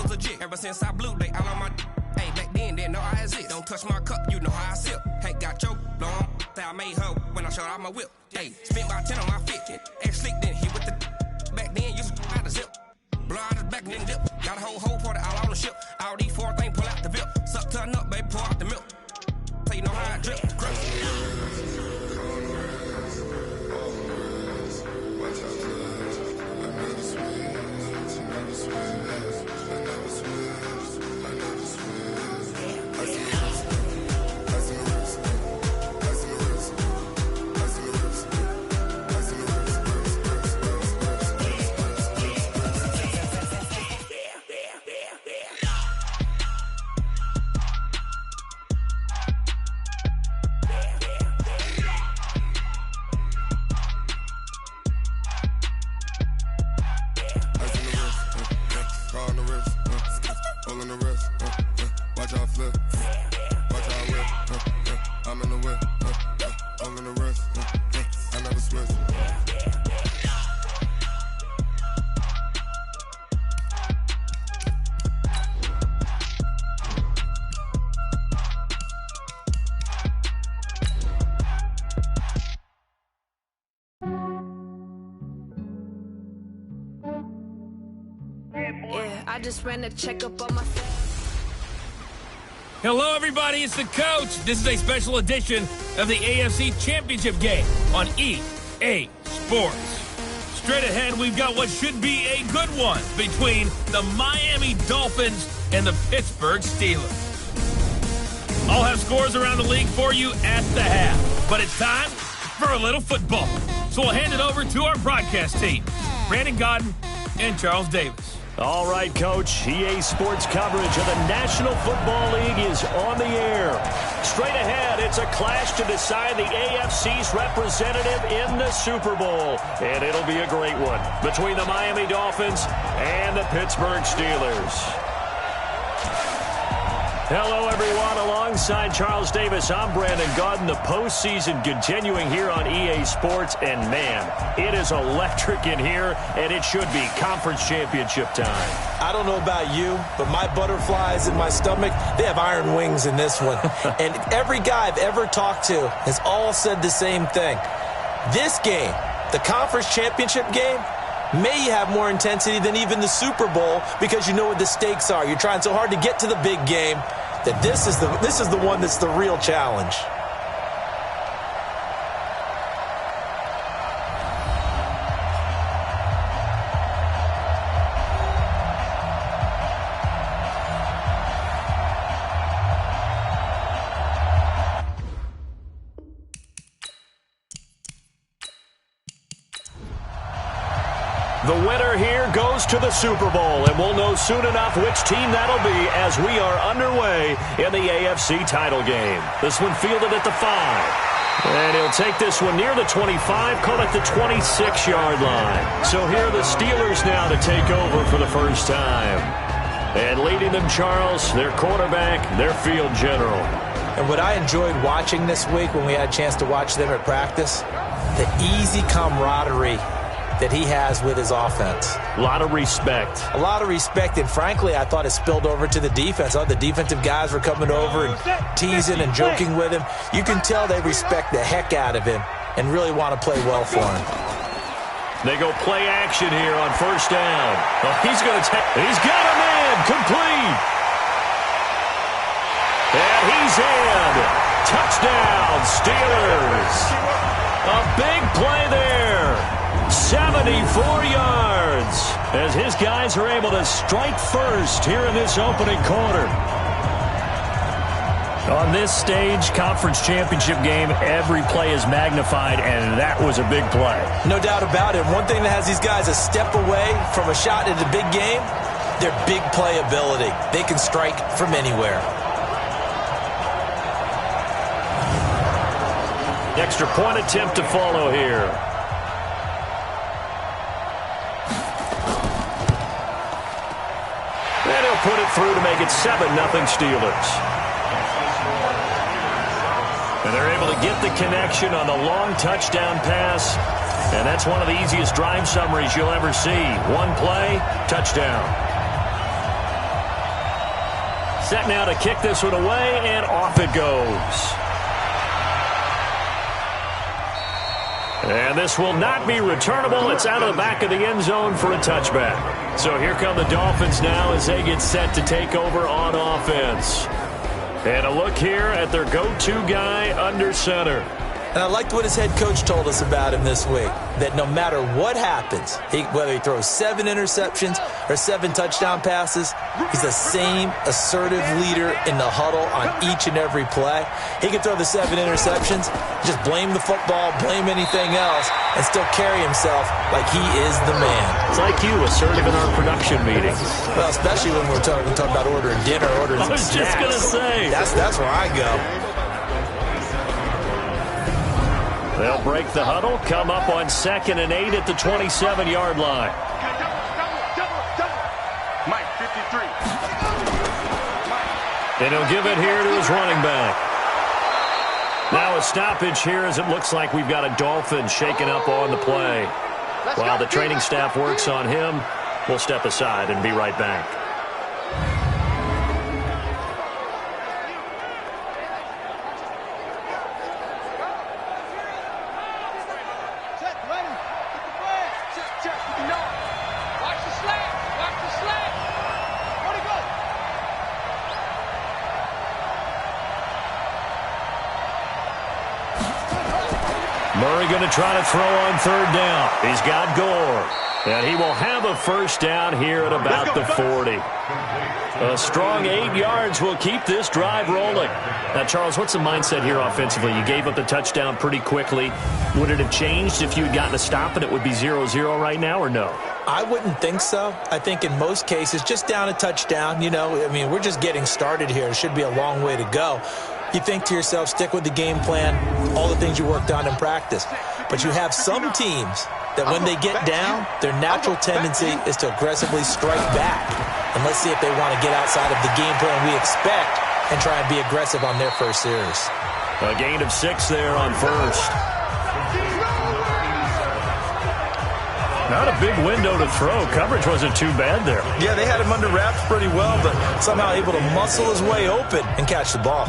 was legit. Ever since I blew, they all on my hey, back then, didn't know I exist. Don't touch my cup, you know how I sip. Hey, got your long, that I made her when I showed out my whip. Hey, spent about 10 on my 50. Ex-slick, then hit with the back then, used to out the zip. Blow out his back and then dip. Got a whole party all on the ship. All these four things pull out the VIP. Suck to a nut, baby, pour out the milk. So you know how I drip. I just ran a checkup on my. Hello, everybody. It's the coach. This is a special edition of the AFC Championship game on EA Sports. Straight ahead, we've got what should be a good one between the Miami Dolphins and the Pittsburgh Steelers. I'll have scores around the league for you at the half, but it's time for a little football. So we'll hand it over to our broadcast team, Brandon Godden and Charles Davis. All right, Coach. EA Sports coverage of the National Football League is on the air. Straight ahead, it's a clash to decide the AFC's representative in the Super Bowl. And it'll be a great one between the Miami Dolphins and the Pittsburgh Steelers. Hello, everyone. Alongside Charles Davis, I'm Brandon Godden. The postseason continuing here on EA Sports. And, man, it is electric in here, and it should be conference championship time. I don't know about you, but my butterflies in my stomach, they have iron wings in this one. And every guy I've ever talked to has all said the same thing. This game, the conference championship game, may have more intensity than even the Super Bowl because you know what the stakes are. You're trying so hard to get to the big game that this is the one that's the real challenge. The winner here goes to the Super Bowl, and we'll know soon enough which team that'll be as we are underway in the AFC title game. This one fielded at the 5. And he'll take this one near the 25, call it the 26-yard line. So here are the Steelers now to take over for the first time. And leading them, Charles, their quarterback, their field general. And what I enjoyed watching this week when we had a chance to watch them at practice, the easy camaraderie that he has with his offense. A lot of respect. A lot of respect, and frankly, I thought it spilled over to the defense. The defensive guys were coming over and teasing and joking with him. You can tell they respect the heck out of him and really want to play well for him. They go play action here on first down. Oh, he's going to take. He's got a man complete. And he's in. Touchdown, Steelers. A big play there. 74 yards as his guys are able to strike first here in this opening quarter. On this stage, conference championship game, every play is magnified, and that was a big play. No doubt about it. One thing that has these guys a step away from a shot at a big game, their big play ability. They can strike from anywhere. Extra point attempt to follow here. And he'll put it through to make it 7-0 Steelers. And they're able to get the connection on the long touchdown pass. And that's one of the easiest drive summaries you'll ever see. One play, touchdown. Set now to kick this one away, and off it goes. And this will not be returnable. It's out of the back of the end zone for a touchback. So here come the Dolphins now as they get set to take over on offense. And a look here at their go-to guy under center. And I liked what his head coach told us about him this week, that no matter what happens, whether he throws 7 interceptions or 7 touchdown passes, he's the same assertive leader in the huddle on each and every play. He can throw the 7 interceptions, just blame the football, blame anything else, and still carry himself like he is the man. It's like you, assertive in our production meetings. Well, especially when we're talking about ordering dinner, ordering some snacks. I was just going to say. That's where I go. They'll break the huddle, come up on 2nd and 8 at the 27-yard line. Mike, 53. And he'll give it here to his running back. Now a stoppage here as it looks like we've got a Dolphin shaken up on the play. While the training staff works on him, we'll step aside and be right back. Murray going to try to throw on 3rd down. He's got Gore. And he will have a first down here at about the 40. A strong 8 yards will keep this drive rolling. Now, Charles, what's the mindset here offensively? You gave up the touchdown pretty quickly. Would it have changed if you had gotten a stop and it would be 0-0 right now, or no? I wouldn't think so. I think in most cases, just down a touchdown, we're just getting started here. It should be a long way to go. You think to yourself, stick with the game plan, all the things you worked on in practice. But you have some teams that when they get down, their natural tendency is to aggressively strike back. And let's see if they want to get outside of the game plan we expect and try and be aggressive on their first series. A gain of 6 there on first. Not a big window to throw. Coverage wasn't too bad there. Yeah, they had him under wraps pretty well, but somehow able to muscle his way open and catch the ball.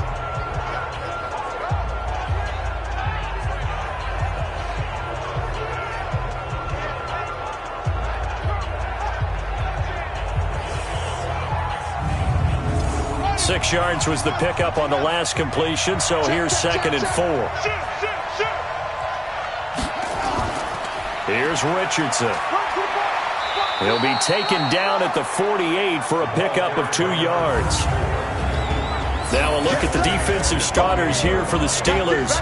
Six yards was the pickup on the last completion, so here's 2nd and 4. Here's Richardson. He'll be taken down at the 48 for a pickup of 2 yards. Now a look at the defensive starters here for the Steelers.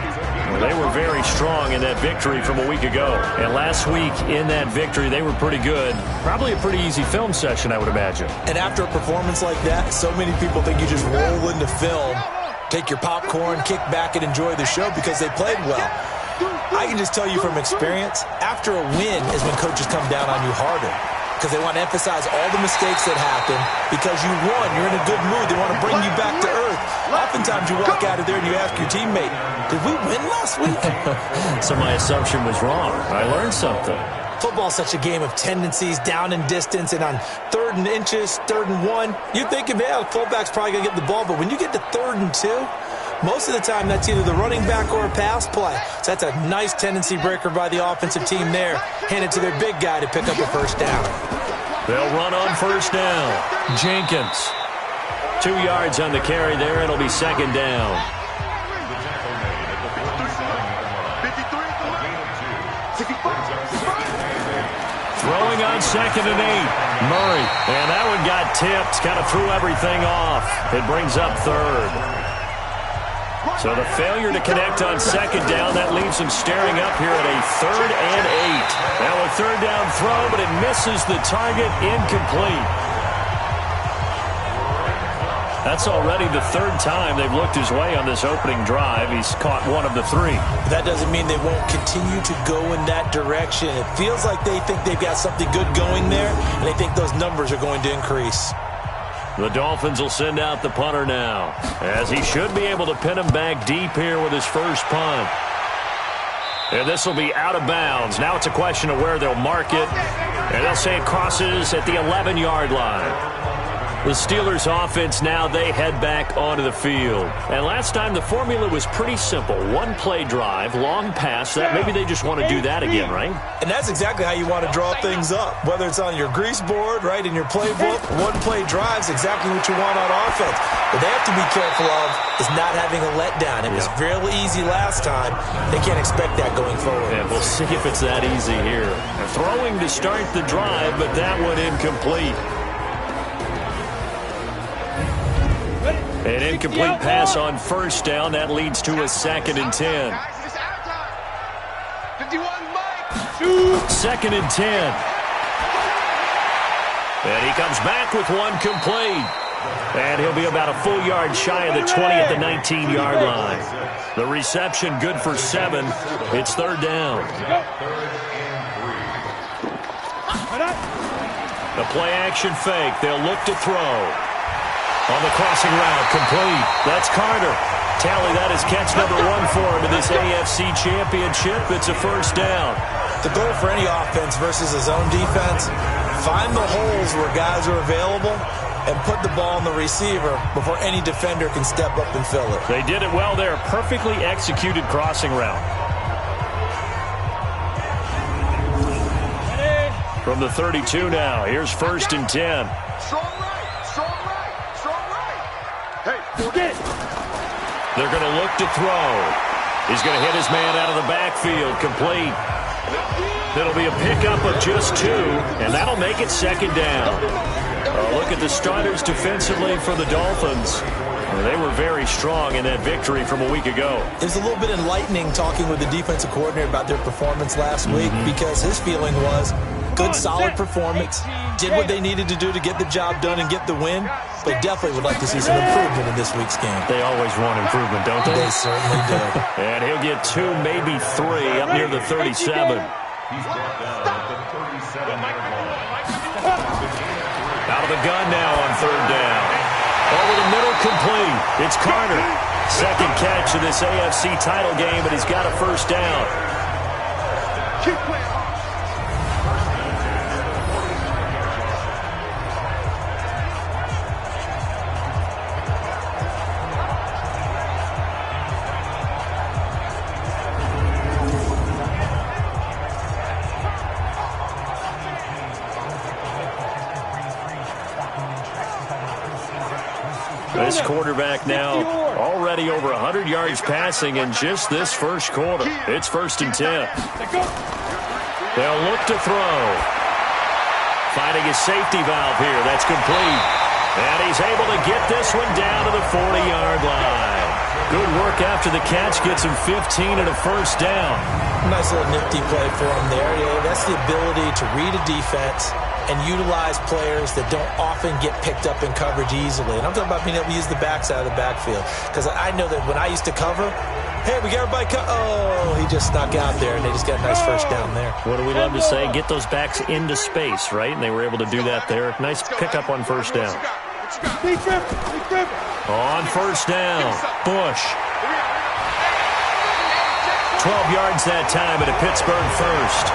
Well, they were very strong in that victory from a week ago. And last week in that victory, they were pretty good. Probably a pretty easy film session, I would imagine. And after a performance like that, so many people think you just roll into film, take your popcorn, kick back, and enjoy the show because they played well. I can just tell you from experience, after a win is when coaches come down on you harder because they want to emphasize all the mistakes that happened. Because you won, you're in a good mood. They want to bring you back to earth. Oftentimes you walk out of there and you ask your teammate, did we win last week? So my assumption was wrong. I learned something. Football's such a game of tendencies, down and distance, and on 3rd and inches, 3rd and 1, you're thinking, yeah, the fullback's probably going to get the ball. But when you get to 3rd and 2, most of the time that's either the running back or a pass play. So that's a nice tendency breaker by the offensive team there. Hand it to their big guy to pick up a first down. They'll run on first down. Jenkins. 2 yards on the carry there. It'll be 2nd down. Throwing on 2nd and 8. Murray. And that one got tipped. Kind of threw everything off. It brings up 3rd. So the failure to connect on 2nd down, that leaves him staring up here at a 3rd and 8. Now a 3rd down throw, but it misses the target, incomplete. That's already the 3rd time they've looked his way on this opening drive. He's caught 1 of the 3. That doesn't mean they won't continue to go in that direction. It feels like they think they've got something good going there, and they think those numbers are going to increase. The Dolphins will send out the punter now, as he should be able to pin him back deep here with his first punt. And this will be out of bounds. Now it's a question of where they'll mark it. And they'll say it crosses at the 11-yard line. The Steelers offense now, they head back onto the field. And last time the formula was pretty simple. One play drive, long pass. That maybe they just want to do that again, right? And that's exactly how you want to draw things up. Whether it's on your grease board, right, in your playbook, one play drive is exactly what you want on offense. What they have to be careful of is not having a letdown. It was fairly easy last time. They can't expect that going forward. And we'll see if it's that easy here. Throwing to start the drive, but that one incomplete. An incomplete pass on first down. That leads to a 2nd and 10. 2nd and 10. And he comes back with one complete. And he'll be about a full yard shy of the 20 at the 19-yard line. The reception good for 7. It's 3rd down. The play-action fake. They'll look to throw. On the crossing route, complete. That's Carter. Tally, that is catch number 1 for him in this AFC Championship. It's a first down. The goal for any offense versus a zone defense, find the holes where guys are available and put the ball on the receiver before any defender can step up and fill it. They did it well there. Perfectly executed crossing route. From the 32 now, here's 1st and 10. They're going to look to throw. He's going to hit his man out of the backfield. Complete. It'll be a pickup of just 2, and that'll make it 2nd down. Look at the starters defensively for the Dolphins. They were very strong in that victory from a week ago. It was a little bit enlightening talking with the defensive coordinator about their performance last week because his feeling was good, solid performance, did what they needed to do to get the job done and get the win, but definitely would like to see some improvement in this week's game. They always want improvement, don't they? They certainly do. And he'll get 2, maybe 3 up near the 37. Out of the gun now on 3rd down. Over the middle, complete. It's Carter. 2nd catch of this AFC title game, and he's got a first down. This quarterback now already over 100 yards passing in just this first quarter. It's 1st and 10. They'll look to throw. Finding his safety valve here. That's complete. And he's able to get this one down to the 40-yard line. Good work after the catch. Gets him 15 and a first down. Nice little nifty play for him there. Yeah, that's the ability to read a defense and utilize players that don't often get picked up in coverage easily. And I'm talking about being able to use the backside of the backfield. Because I know that when I used to cover, hey, we got everybody oh, he just snuck out there, and they just got a nice first down there. What do we love to say? Get those backs into space, right? And they were able to do that there. Nice pickup on first down. On first down, Bush. 12 yards that time at a Pittsburgh first.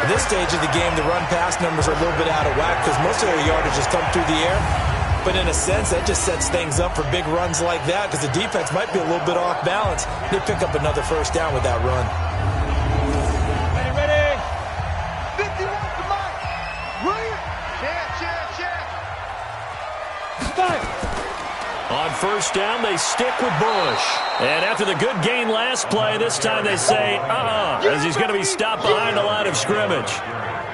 At this stage of the game, the run-pass numbers are a little bit out of whack because most of their yardage has come through the air. But in a sense, that just sets things up for big runs like that because the defense might be a little bit off balance. They pick up another first down with that run. Ready. 51 to Mike. William. Check. On first down, they stick with Bush. And after the good gain last play, this time they say, as he's going to be stopped behind the line of scrimmage.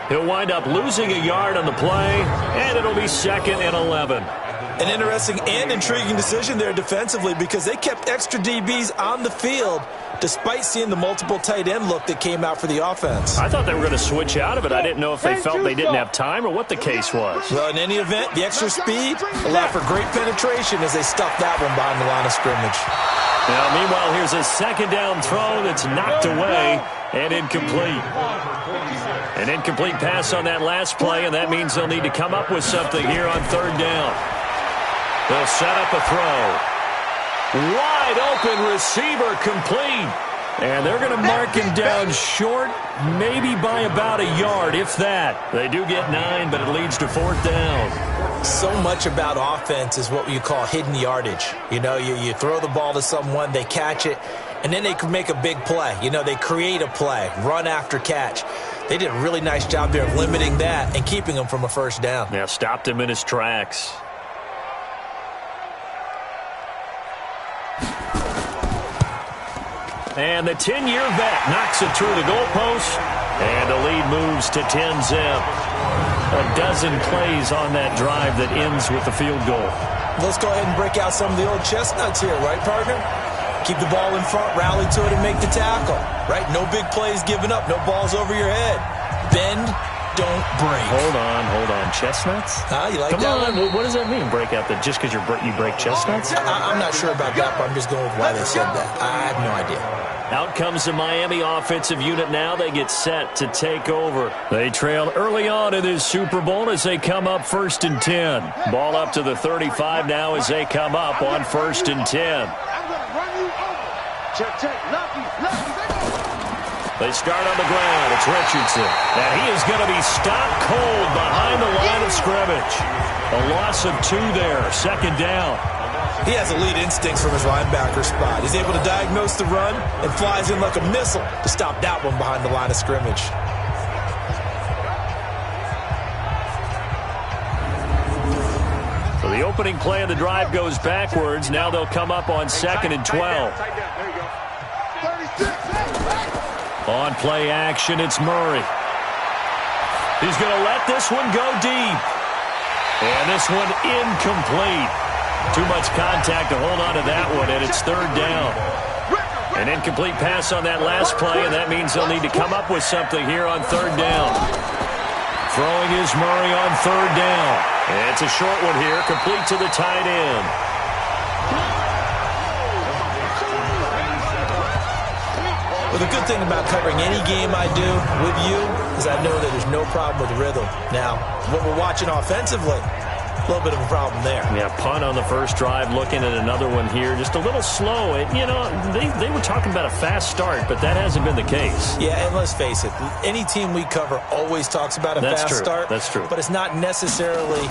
He'll wind up losing a yard on the play, and it'll be 2nd and 11. An interesting and intriguing decision there defensively because they kept extra DBs on the field despite seeing the multiple tight end look that came out for the offense. I thought they were going to switch out of it. I didn't know if they felt they didn't have time or what the case was. Well, in any event, the extra speed allowed for great penetration as they stuffed that one behind the line of scrimmage. Now, meanwhile, here's a 2nd down throw that's knocked away and incomplete. An incomplete pass on that last play, and that means they'll need to come up with something here on 3rd down. They'll set up a throw. Wide open receiver complete. And they're going to mark him down short, maybe by about a yard, if that. They do get 9, but it leads to 4th down. So much about offense is what you call hidden yardage. You know, you throw the ball to someone, they catch it, and then they can make a big play. You know, they create a play, run after catch. They did a really nice job there of limiting that and keeping him from a first down. Yeah, stopped him in his tracks. And the 10-year vet knocks it through the goalpost, and the lead moves to 10-zip. A dozen plays on that drive that ends with the field goal. Let's go ahead and break out some of the old chestnuts here, right, partner? Keep the ball in front, rally to it, and make the tackle, right? No big plays given up, no balls over your head. Bend, don't break. Hold on. Chestnuts? You like Come that on, one? what does that mean, break out? That just because you break chestnuts? I'm not sure about that, but I'm just going with why they said that. I have no idea. Out comes the Miami offensive unit now. They get set to take over. They trail early on in this Super Bowl as they come up 1st and 10. Ball up to the 35 now as they come up on 1st and 10. I'm going to run you over. Check. Lucky. They start on the ground. It's Richardson. And he is going to be stopped cold behind the line of scrimmage. A loss of 2 there. 2nd down. He has elite instincts from his linebacker spot. He's able to diagnose the run and flies in like a missile to stop that one behind the line of scrimmage. So the opening play of the drive goes backwards. Now they'll come up on 2nd and 12. On play action, it's Murray. He's going to let this one go deep. And this one incomplete. Too much contact to hold on to that one, and it's 3rd down. An incomplete pass on that last play, and that means they'll need to come up with something here on 3rd down. Throwing is Murray on 3rd down. And it's a short one here, complete to the tight end. Well, the good thing about covering any game I do with you is I know that there's no problem with rhythm. Now, what we're watching offensively, a little bit of a problem there. Yeah, punt on the first drive, looking at another one here. Just a little slow. They were talking about a fast start, but that hasn't been the case. Yeah, and let's face it, any team we cover always talks about a fast start. That's true. But it's not necessarily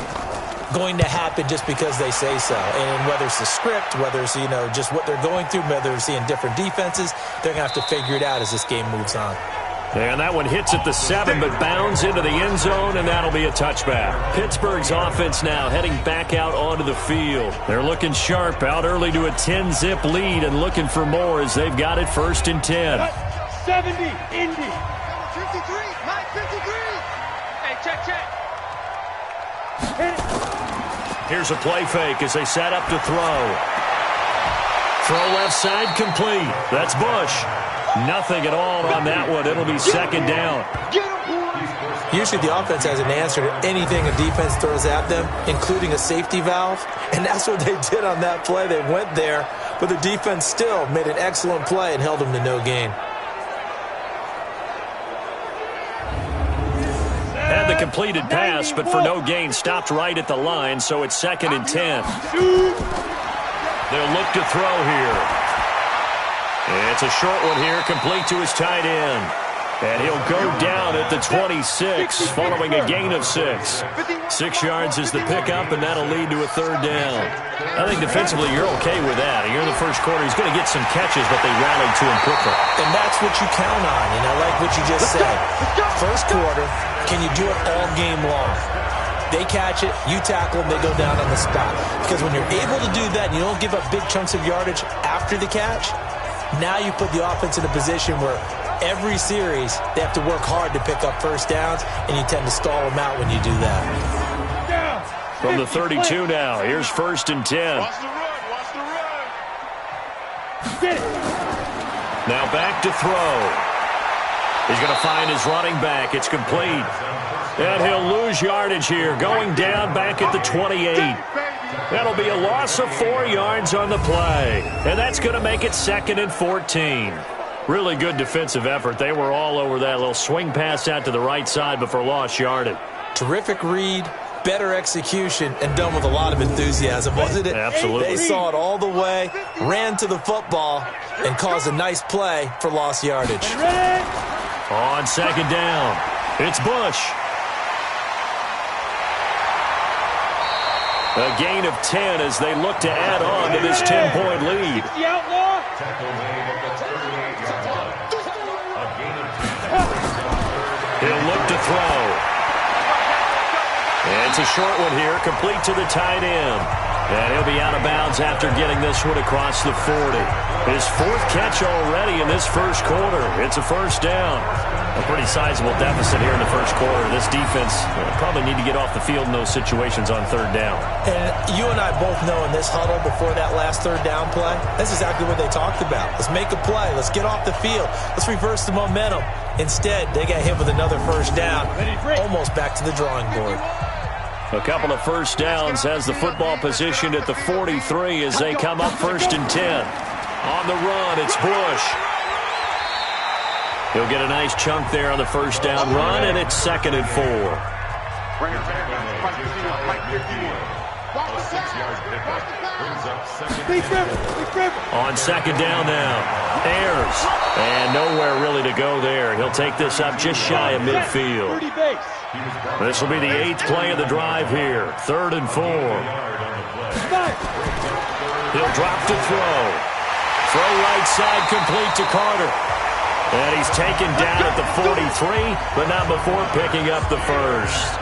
going to happen just because they say so. And whether it's the script, whether it's, just what they're going through, whether they're seeing different defenses, they're going to have to figure it out as this game moves on. And that one hits at the 7, but bounds into the end zone, and that'll be a touchback. Pittsburgh's offense now heading back out onto the field. They're looking sharp, out early to a 10-zip lead and looking for more as they've got it 1st and 10. 70, Indy. 53, Mike 53. Hey, check. Here's a play fake as they set up to throw. Throw left side complete. That's Bush. Nothing at all on that one. It'll be 2nd down. Usually the offense has an answer to anything a defense throws at them, including a safety valve. And that's what they did on that play. They went there, but the defense still made an excellent play and held them to no gain. Had the completed pass, but for no gain, stopped right at the line, so it's 2nd and 10. They'll look to throw here. It's a short one here, complete to his tight end. And he'll go down at the 26, following a gain of 6. 6 yards is the pickup, and that'll lead to a 3rd down. I think defensively you're okay with that. Here in the first quarter, he's going to get some catches, but they rallied to him quickly. And that's what you count on, like what you just said. First quarter, can you do it all game long? They catch it, you tackle them, they go down on the spot. Because when you're able to do that and you don't give up big chunks of yardage after the catch, now you put the offense in a position where every series they have to work hard to pick up first downs, and you tend to stall them out when you do that. From the 32 now, here's 1st and 10. Watch the run. Now back to throw. He's going to find his running back. It's complete. And he'll lose yardage here, going down back at the 28. That'll be a loss of 4 yards on the play. And that's going to make it 2nd and 14. Really good defensive effort. They were all over that little swing pass out to the right side before lost yardage. Terrific read, better execution, and done with a lot of enthusiasm, wasn't it? Absolutely. They saw it all the way, ran to the football, and caused a nice play for lost yardage. On second down, it's Bush. A gain of 10 as they look to add on to this 10-point lead. He'll look to throw. And it's a short one here, complete to the tight end. And he'll be out of bounds after getting this one across the 40. His fourth catch already in this first quarter. It's a first down. A pretty sizable deficit here in the first quarter. This defense probably need to get off the field in those situations on third down. And you and I both know in this huddle before that last third down play, that's exactly what they talked about. Let's make a play. Let's get off the field. Let's reverse the momentum. Instead, they got hit with another first down, almost back to the drawing board. A couple of first downs has the football positioned at the 43 as they come up 1st and 10. On the run, it's Bush. He'll get a nice chunk there on the first down run, and it's 2nd and 4. On second down now, Ayers. And nowhere really to go there. He'll take this up just shy of midfield. This will be the 8th play of the drive here. 3rd and 4. He'll drop to throw. Throw right side complete to Carter. And he's taken down at the 43, but not before picking up the first.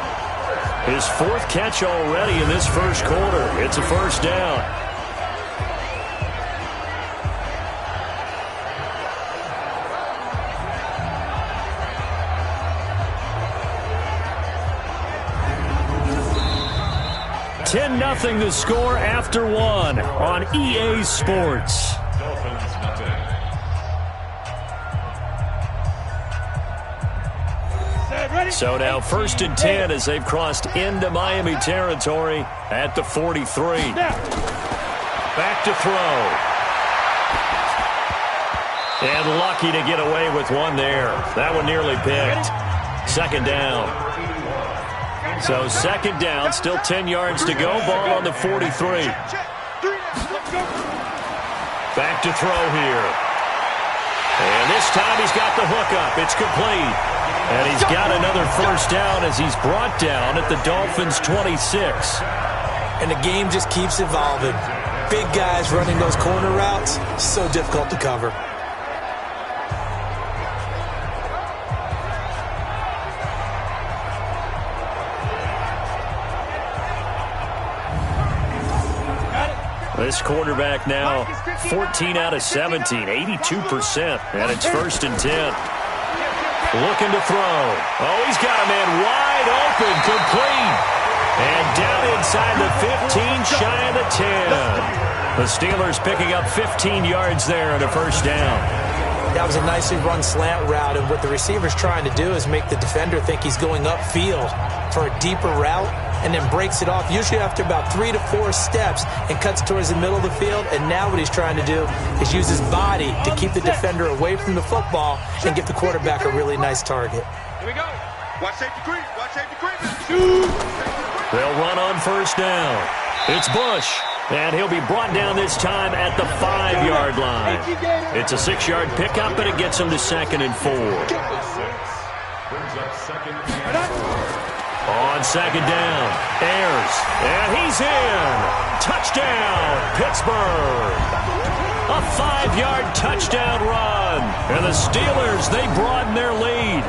His 4th catch already in this first quarter. It's a first down. Nothing the score after 1 on EA Sports. So now 1st and 10 as they've crossed into Miami territory at the 43. Back to throw. And lucky to get away with one there. That one nearly picked. 2nd down. So 2nd down, still 10 yards to go. Ball on the 43. Back to throw here. And this time he's got the hook up. It's complete. And he's got another first down as he's brought down at the Dolphins' 26. And the game just keeps evolving. Big guys running those corner routes, so difficult to cover. This quarterback now 14 out of 17, 82%, and it's 1st and 10. Looking to throw. Oh, he's got a man wide open, complete. And down inside the 15, shy of the 10. The Steelers picking up 15 yards there and a first down. That was a nicely run slant route, and what the receiver's trying to do is make the defender think he's going upfield for a deeper route, and then breaks it off, usually after about 3 to 4 steps, and cuts towards the middle of the field. And now what he's trying to do is use his body to keep the defender away from the football and give the quarterback a really nice target. Here we go. Watch safety creep. Watch safety creep. They'll run on first down. It's Bush. And he'll be brought down this time at the 5-yard line. It's a 6-yard pickup, but it gets him to 2nd and 4. On second down, Ayers. And he's in. Touchdown, Pittsburgh. A 5-yard touchdown run. And the Steelers, they broaden their lead.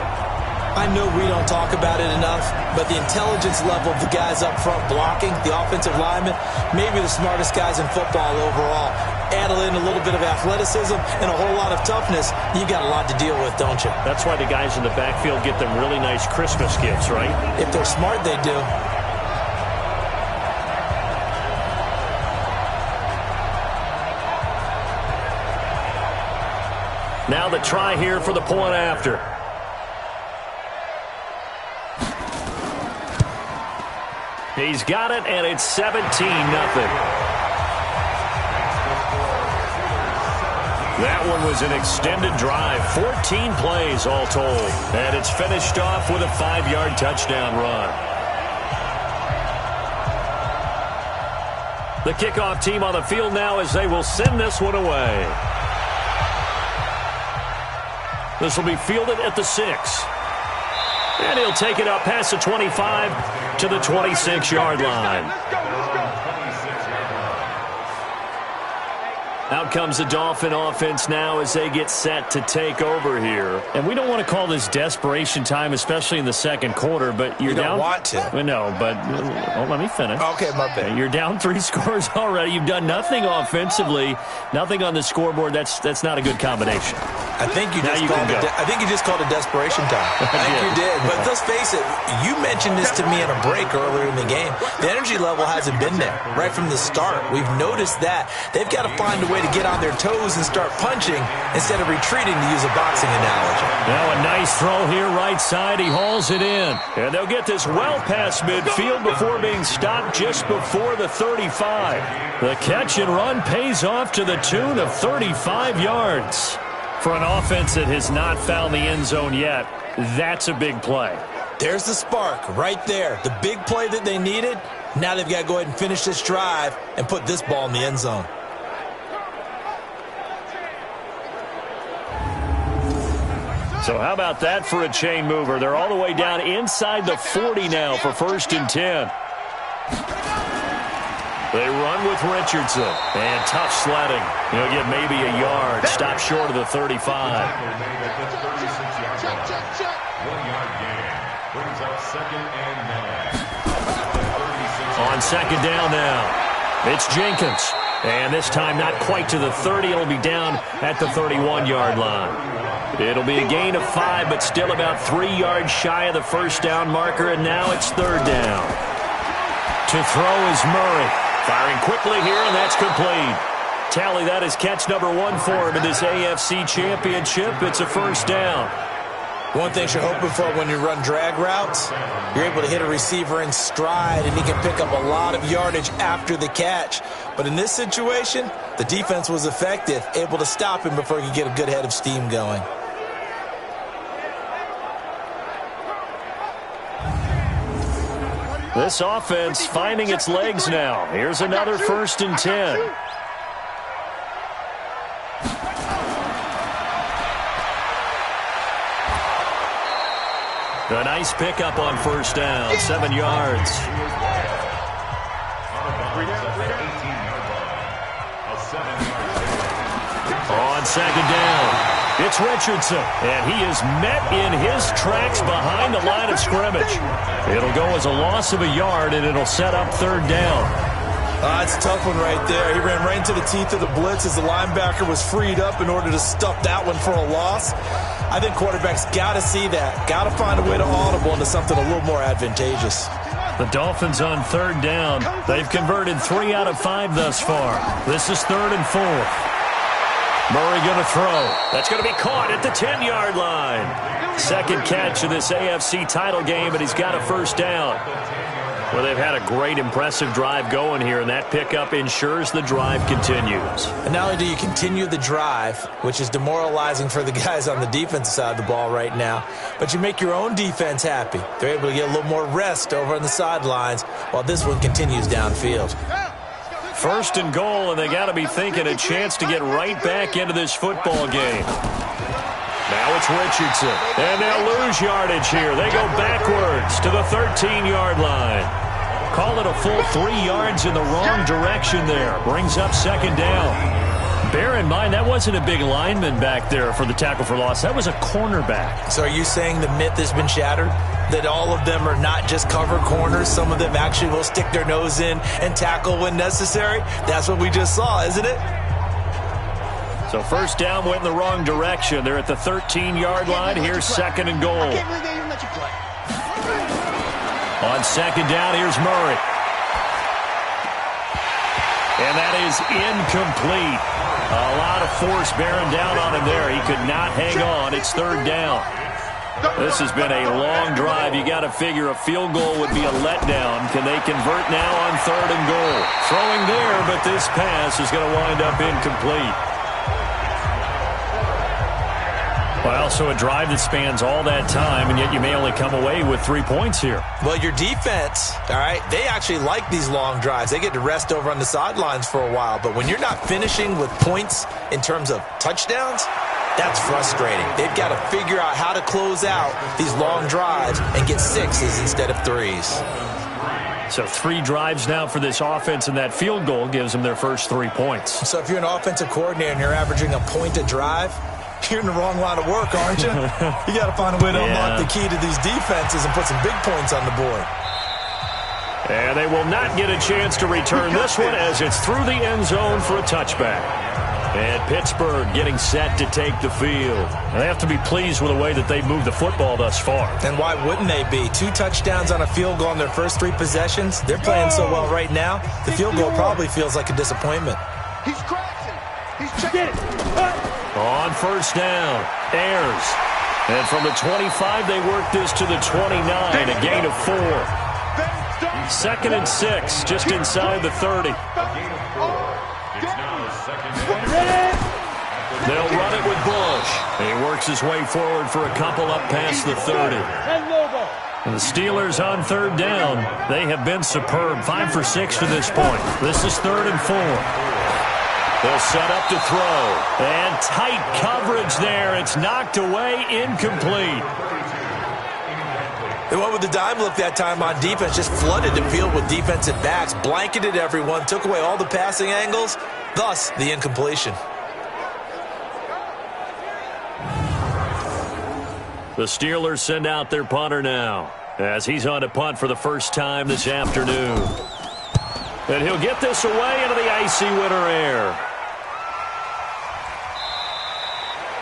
I know we don't talk about it enough, but the intelligence level of the guys up front blocking, the offensive linemen, maybe the smartest guys in football overall. Add in a little bit of athleticism and a whole lot of toughness, you got a lot to deal with, don't you? That's why the guys in the backfield get them really nice Christmas gifts, right? If they're smart, they do. Now the try here for the point after. He's got it, and it's 17-0. That one was an extended drive, 14 plays all told. And it's finished off with a 5-yard touchdown run. The kickoff team on the field now as they will send this one away. This will be fielded at the 6. And he'll take it up past the 25 to the 26-yard line. Out comes the Dolphin offense now as they get set to take over here. And we don't want to call this desperation time, especially in the second quarter, but you're down. You don't want to. Well, no, but let me finish. Okay, my bad. You're down 3 scores already. You've done nothing offensively, nothing on the scoreboard. That's not a good combination. I think you just called it desperation time. I think you did. But let's face it, you mentioned this to me in a break earlier in the game. The energy level hasn't been there right from the start. We've noticed that. They've got to find a way to get on their toes and start punching instead of retreating, to use a boxing analogy. Now a nice throw here right side. He hauls it in. And they'll get this well past midfield before being stopped just before the 35. The catch and run pays off to the tune of 35 yards. For an offense that has not found the end zone yet, that's a big play. There's the spark right there. The big play that they needed. Now they've got to go ahead and finish this drive and put this ball in the end zone. So how about that for a chain mover? They're all the way down inside the 40 now for 1st and 10. They run with Richardson. And tough sledding. He'll get maybe a yard. Stop short of the 35. On 2nd down now, it's Jenkins. And this time not quite to the 30. It'll be down at the 31-yard line. It'll be a gain of 5, but still about 3 yards shy of the first down marker, and now it's 3rd down. To throw is Murray. Firing quickly here, and that's complete. Tally, that is catch number 1 for him in this AFC Championship. It's a 1st down. One thing you're hoping for when you run drag routes, you're able to hit a receiver in stride, and he can pick up a lot of yardage after the catch. But in this situation, the defense was effective, able to stop him before he could get a good head of steam going. This offense finding its legs now. Here's another 1st and 10. A nice pickup on 1st down, 7 yards. On 2nd down, it's Richardson, and he is met in his tracks behind the line of scrimmage. It'll go as a loss of a yard, and it'll set up 3rd down. It's a tough one right there. He ran right into the teeth of the blitz as the linebacker was freed up in order to stuff that one for a loss. I think quarterbacks got to see that. Got to find a way to audible into something a little more advantageous. The Dolphins on 3rd down. They've converted 3 out of 5 thus far. This is 3rd and 4. Murray going to throw. That's going to be caught at the 10-yard line. 2nd catch of this AFC title game, and he's got a 1st down. Well, they've had a great, impressive drive going here, and that pickup ensures the drive continues. And not only do you continue the drive, which is demoralizing for the guys on the defensive side of the ball right now, but you make your own defense happy. They're able to get a little more rest over on the sidelines while this one continues downfield. 1st and goal, and they got to be thinking a chance to get right back into this football game. Now it's Richardson, and they'll lose yardage here. They go backwards to the 13-yard line. Call it a full 3 yards in the wrong direction there. Brings up 2nd down. Bear in mind, that wasn't a big lineman back there for the tackle for loss. That was a cornerback. So are you saying the myth has been shattered? That all of them are not just cover corners? Some of them actually will stick their nose in and tackle when necessary? That's what we just saw, isn't it? So 1st down went in the wrong direction. They're at the 13-yard line. Here's 2nd and goal. On 2nd down, here's Murray. And that is incomplete. A lot of force bearing down on him there. He could not hang on. It's 3rd down. This has been a long drive. You got to figure a field goal would be a letdown. Can they convert now on 3rd and goal? Throwing there, but this pass is going to wind up incomplete. Well, also a drive that spans all that time, and yet you may only come away with 3 points here. Well, your defense, all right, they actually like these long drives. They get to rest over on the sidelines for a while. But when you're not finishing with points in terms of touchdowns, that's frustrating. They've got to figure out how to close out these long drives and get 6s instead of 3s. So 3 drives now for this offense, and that field goal gives them their first 3 points. So if you're an offensive coordinator and you're averaging a point a drive, you're in the wrong line of work, aren't you? You got to find a way to unlock the key to these defenses and put some big points on the board. And they will not get a chance to return this one as it's through the end zone for a touchback. And Pittsburgh getting set to take the field. And they have to be pleased with the way that they've moved the football thus far. And why wouldn't they be? 2 touchdowns on a field goal in their first 3 possessions. They're playing so well right now, the field goal probably feels like a disappointment. He's crashing. He's checking. On first down, Ayers. And from the 25, they work this to the 29, a gain of 4. 2nd and 6, just inside the 30. They'll run it with Bush. He works his way forward for a couple up past the 30. And the Steelers on 3rd down. They have been superb. 5 for 6 to this point. This is 3rd and 4. They'll set up to throw. And tight coverage there. It's knocked away, incomplete. They went with the dime look that time on defense, just flooded the field with defensive backs, blanketed everyone, took away all the passing angles, thus the incompletion. The Steelers send out their punter now as he's on to punt for the first time this afternoon. And he'll get this away into the icy winter air.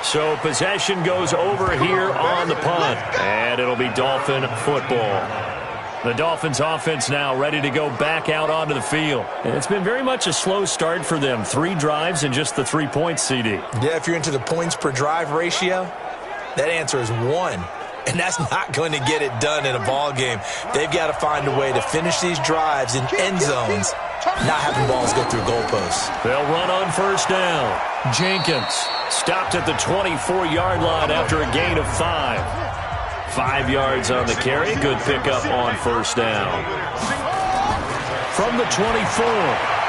So possession goes over here on the punt, and it'll be Dolphin football. The Dolphins offense now ready to go back out onto the field. And it's been very much a slow start for them. 3 drives and just the 3 points, CD. Yeah, if you're into the points per drive ratio, that answer is 1. And that's not going to get it done in a ball game. They've got to find a way to finish these drives in end zones, not having balls go through goalposts. They'll run on first down. Jenkins stopped at the 24-yard line after a gain of 5. 5 yards on the carry. Good pickup on first down. From the 24,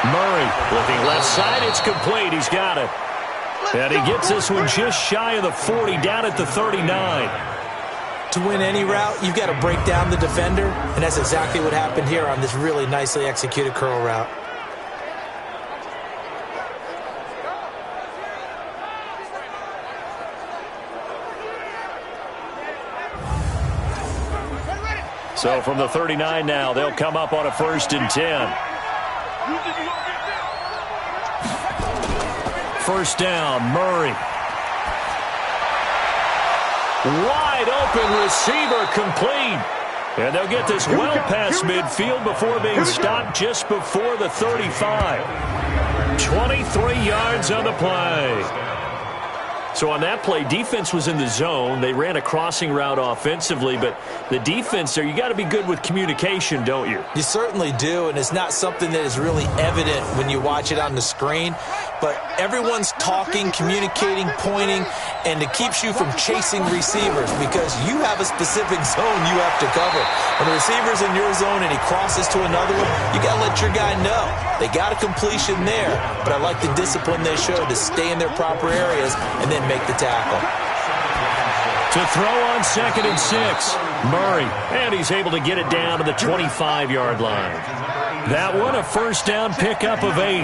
Murray looking left side. It's complete. He's got it. And he gets this one just shy of the 40, down at the 39. To win any route, you've got to break down the defender, and that's exactly what happened here on this really nicely executed curl route. So from the 39 now, they'll come up on a 1st and 10. First down, Murray. Wide open receiver complete. And they'll get this well past midfield before being stopped just before the 35. 23 yards on the play. So on that play, defense was in the zone. They ran a crossing route offensively, but the defense there, you got to be good with communication, don't you? You certainly do, and it's not something that is really evident when you watch it on the screen. But everyone's talking, communicating, pointing, and it keeps you from chasing receivers because you have a specific zone you have to cover. When the receiver's in your zone and he crosses to another one, you got to let your guy know. They got a completion there, but I like the discipline they showed to stay in their proper areas and then make the tackle. To throw on 2nd and 6, Murray, and he's able to get it down to the 25-yard line. That one a first down pickup of 8.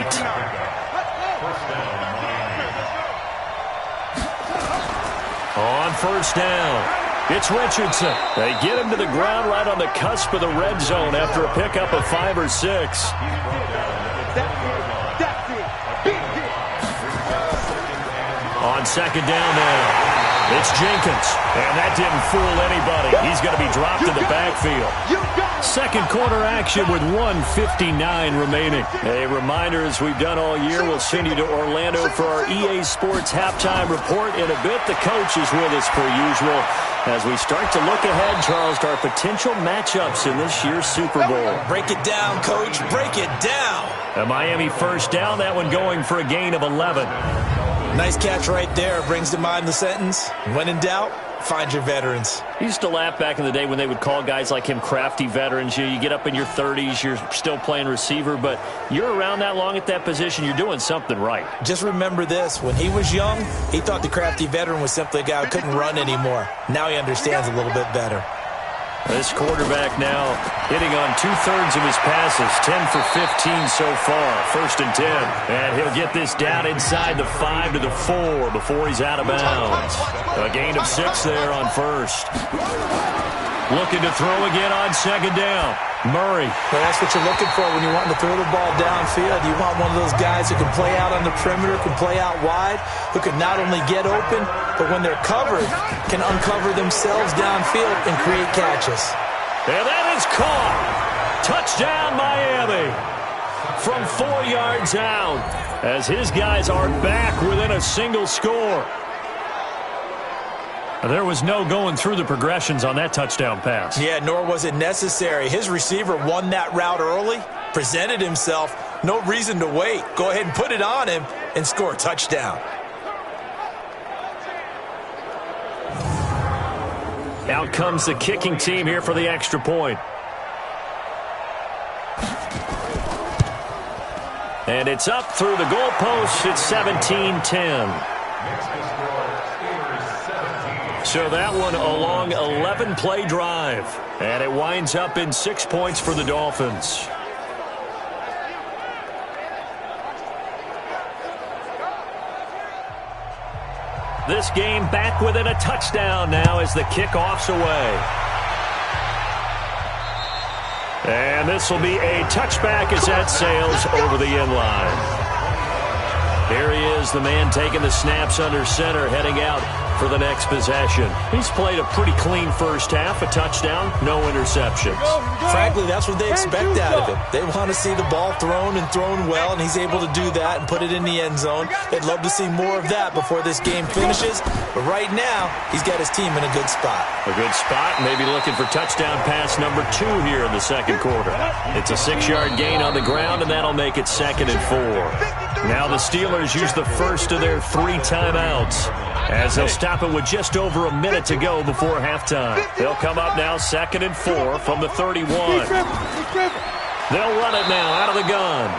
On first down, it's Richardson. They get him to the ground right on the cusp of the red zone after a pickup of 5 or 6. On 2nd down now, it's Jenkins, and that didn't fool anybody. He's going to be dropped in the backfield. Second quarter action with 1:59 remaining. A reminder, as we've done all year, we'll send you to Orlando for our EA Sports halftime report. In a bit, the coach is with us per usual as we start to look ahead, Charles, to our potential matchups in this year's Super Bowl. Break it down, Coach. Break it down. A Miami first down, that one going for a gain of 11. Nice catch right there. Brings to mind the sentence, when in doubt, find your veterans. He used to laugh back in the day when they would call guys like him crafty veterans. You get up in your 30s, you're still playing receiver, but you're around that long at that position, you're doing something right. Just remember this. When he was young, he thought the crafty veteran was simply a guy who couldn't run anymore. Now he understands a little bit better. This quarterback now hitting on 2/3 of his passes, 10 for 15 so far, 1st and 10. And he'll get this down inside the 5 to the 4 before he's out of bounds. A gain of 6 there on 1st. Looking to throw again on 2nd down. Murray. Well, that's what you're looking for when you're wanting to throw the ball downfield. You want one of those guys who can play out on the perimeter, can play out wide, who can not only get open, but when they're covered, can uncover themselves downfield and create catches. And that is caught. Touchdown, Miami. From 4 yards out, as his guys are back within a single score. There was no going through the progressions on that touchdown pass. Yeah, nor was it necessary. His receiver won that route early, presented himself, no reason to wait. Go ahead and put it on him and score a touchdown. Out comes the kicking team here for the extra point. And it's up through the goalpost. It's 17-10. So that one a long 11-play drive. And it winds up in 6 points for the Dolphins. This game back within a touchdown now as the kickoff's away. And this will be a touchback as that sails over the end line. Here he is, the man taking the snaps under center, heading out for the next possession. He's played a pretty clean first half, a touchdown, no interceptions. Frankly, that's what they expect out of him. They want to see the ball thrown and thrown well, and he's able to do that and put it in the end zone. They'd love to see more of that before this game finishes, but right now, he's got his team in a good spot. A good spot, maybe looking for touchdown pass number 2 here in the second quarter. It's a 6-yard gain on the ground, and that'll make it 2nd and 4. Now the Steelers use the first of their 3 timeouts as they'll stop it with just over a minute to go before halftime. They'll come up now 2nd and 4 from the 31. They'll run it now out of the gun.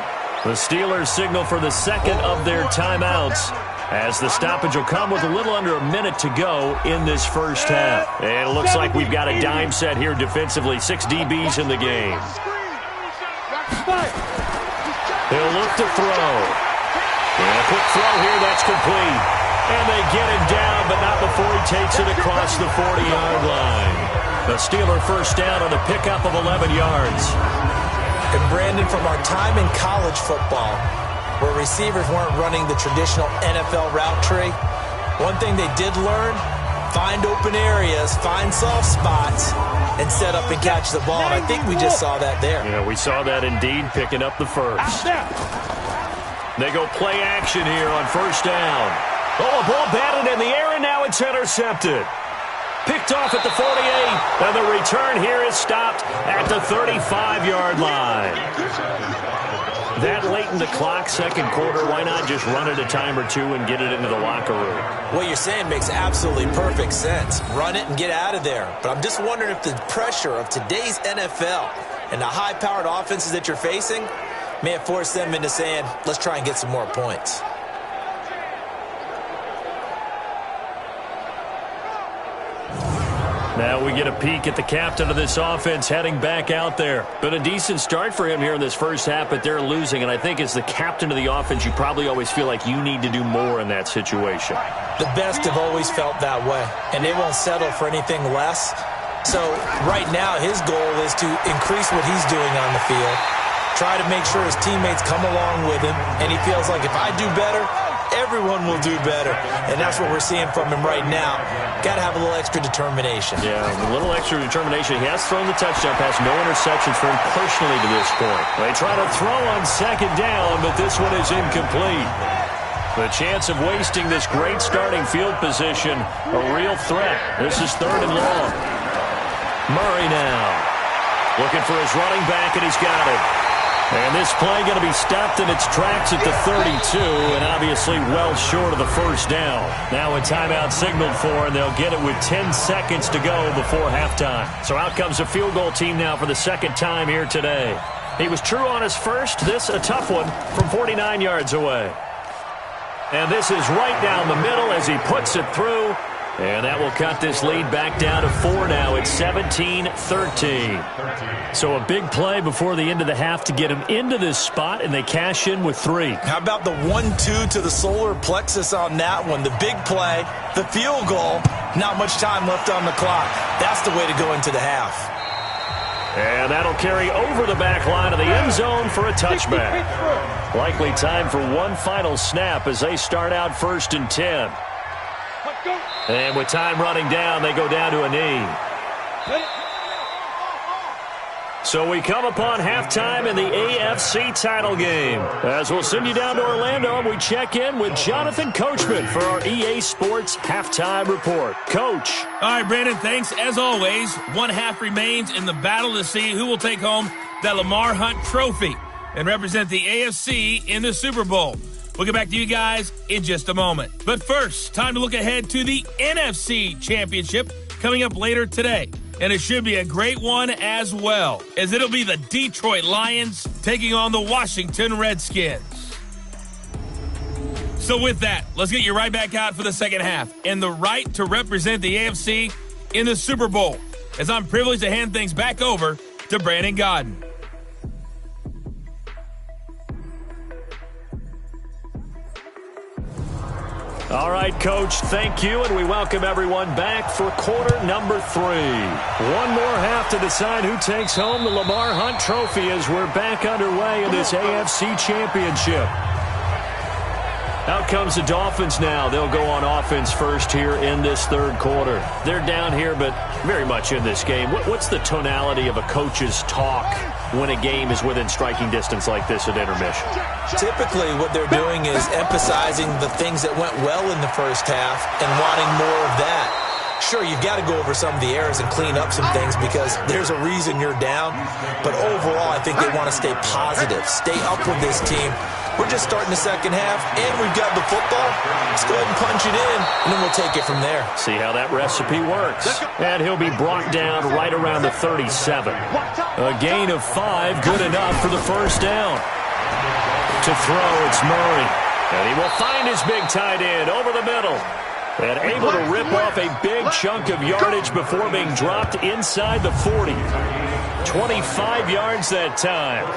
The Steelers signal for the second of their timeouts as the stoppage will come with a little under a minute to go in this first half. And it looks like we've got a dime set here defensively. 6 DBs in the game. They'll look to throw. And a quick throw here, that's complete. And they get him down, but not before he takes it across the 40-yard line. The Steeler first down on a pickup of 11 yards. And Brandon, from our time in college football, where receivers weren't running the traditional NFL route tree, one thing they did learn, find open areas, find soft spots, and set up and catch the ball. And I think we just saw that there. Yeah, we saw that indeed, picking up the first. They go play action here on first down. Oh, a ball batted in the air, and now it's intercepted. Picked off at the 48, and the return here is stopped at the 35-yard line. That late in the clock, second quarter, why not just run it a time or 2 and get it into the locker room? What you're saying makes absolutely perfect sense. Run it and get out of there. But I'm just wondering if the pressure of today's NFL and the high-powered offenses that you're facing may have forced them into saying, let's try and get some more points. Now we get a peek at the captain of this offense heading back out there. Been a decent start for him here in this first half, but they're losing. And I think as the captain of the offense, you probably always feel like you need to do more in that situation. The best have always felt that way, and they won't settle for anything less. So right now his goal is to increase what he's doing on the field, try to make sure his teammates come along with him, and he feels like if I do better, everyone will do better. And that's what we're seeing from him right now. Got to have a little extra determination. Yeah, a little extra determination. He has thrown the touchdown pass. No interceptions for him personally to this point. They try to throw on second down, but this one is incomplete. The chance of wasting this great starting field position, a real threat. This is 3rd and long. Murray now looking for his running back, and he's got it. And this play going to be stopped in its tracks at the 32, and obviously well short of the first down. Now a timeout signaled for, and they'll get it with 10 seconds to go before halftime. So out comes a field goal team now for the second time here today. He was true on his first. This a tough one from 49 yards away. And this is right down the middle as he puts it through. And that will cut this lead back down to 4 now. It's 17-13. So a big play before the end of the half to get him into this spot, and they cash in with 3. How about the 1-2 to the solar plexus on that one? The big play, the field goal, not much time left on the clock. That's the way to go into the half. And that'll carry over the back line of the end zone for a touchback. Likely time for one final snap as they start out 1st and 10. And with time running down, they go down to a knee. So we come upon halftime in the AFC title game. As we'll send you down to Orlando, and we check in with Jonathan Coachman for our EA Sports Halftime Report. Coach. All right, Brandon, thanks. As always, one half remains in the battle to see who will take home that Lamar Hunt trophy and represent the AFC in the Super Bowl. We'll get back to you guys in just a moment. But first, time to look ahead to the NFC Championship coming up later today. And it should be a great one as well, as it'll be the Detroit Lions taking on the Washington Redskins. So with that, let's get you right back out for the second half and the right to represent the AFC in the Super Bowl, as I'm privileged to hand things back over to Brandon Gaudin. All right, Coach, thank you, and we welcome everyone back for quarter number 3. One more half to decide who takes home the Lamar Hunt trophy as we're back underway in this AFC Championship. Out comes the Dolphins now. They'll go on offense first here in this third quarter. They're down here, but very much in this game. What's the tonality of a coach's talk when a game is within striking distance like this at intermission? Typically, what they're doing is emphasizing the things that went well in the first half and wanting more of that. Sure, you've got to go over some of the errors and clean up some things because there's a reason you're down. But overall, I think they want to stay positive, stay up with this team. We're just starting the second half, and we've got the football. Let's go ahead and punch it in, and then we'll take it from there. See how that recipe works. And he'll be brought down right around the 37. A gain of 5, good enough for the first down. To throw, it's Murray. And he will find his big tight end over the middle. And able to rip off a big chunk of yardage before being dropped inside the 40. 25 yards that time.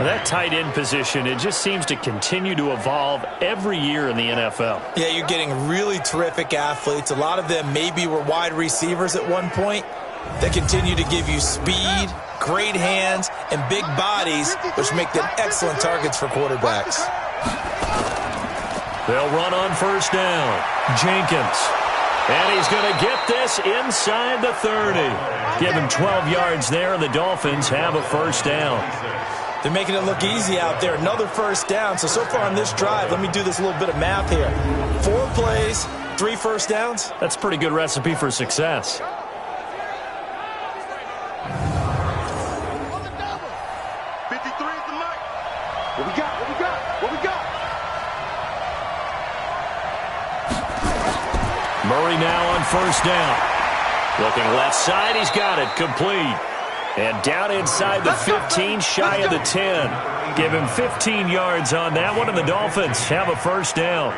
That tight end position, it just seems to continue to evolve every year in the NFL. Yeah, you're getting really terrific athletes. A lot of them maybe were wide receivers at one point. They continue to give you speed, great hands, and big bodies, which make them excellent targets for quarterbacks. They'll run on first down. Jenkins. And he's going to get this inside the 30. Give him 12 yards there, and the Dolphins have a first down. They're making it look easy out there. Another first down. So far on this drive, let me do this little bit of math here. 4 plays, 3 first downs. That's a pretty good recipe for success. What we got? What we got? What we got? Murray now on first down. Looking left side, he's got it. Complete. And down inside the 15, shy of the 10. Give him 15 yards on that one, and the Dolphins have a first down.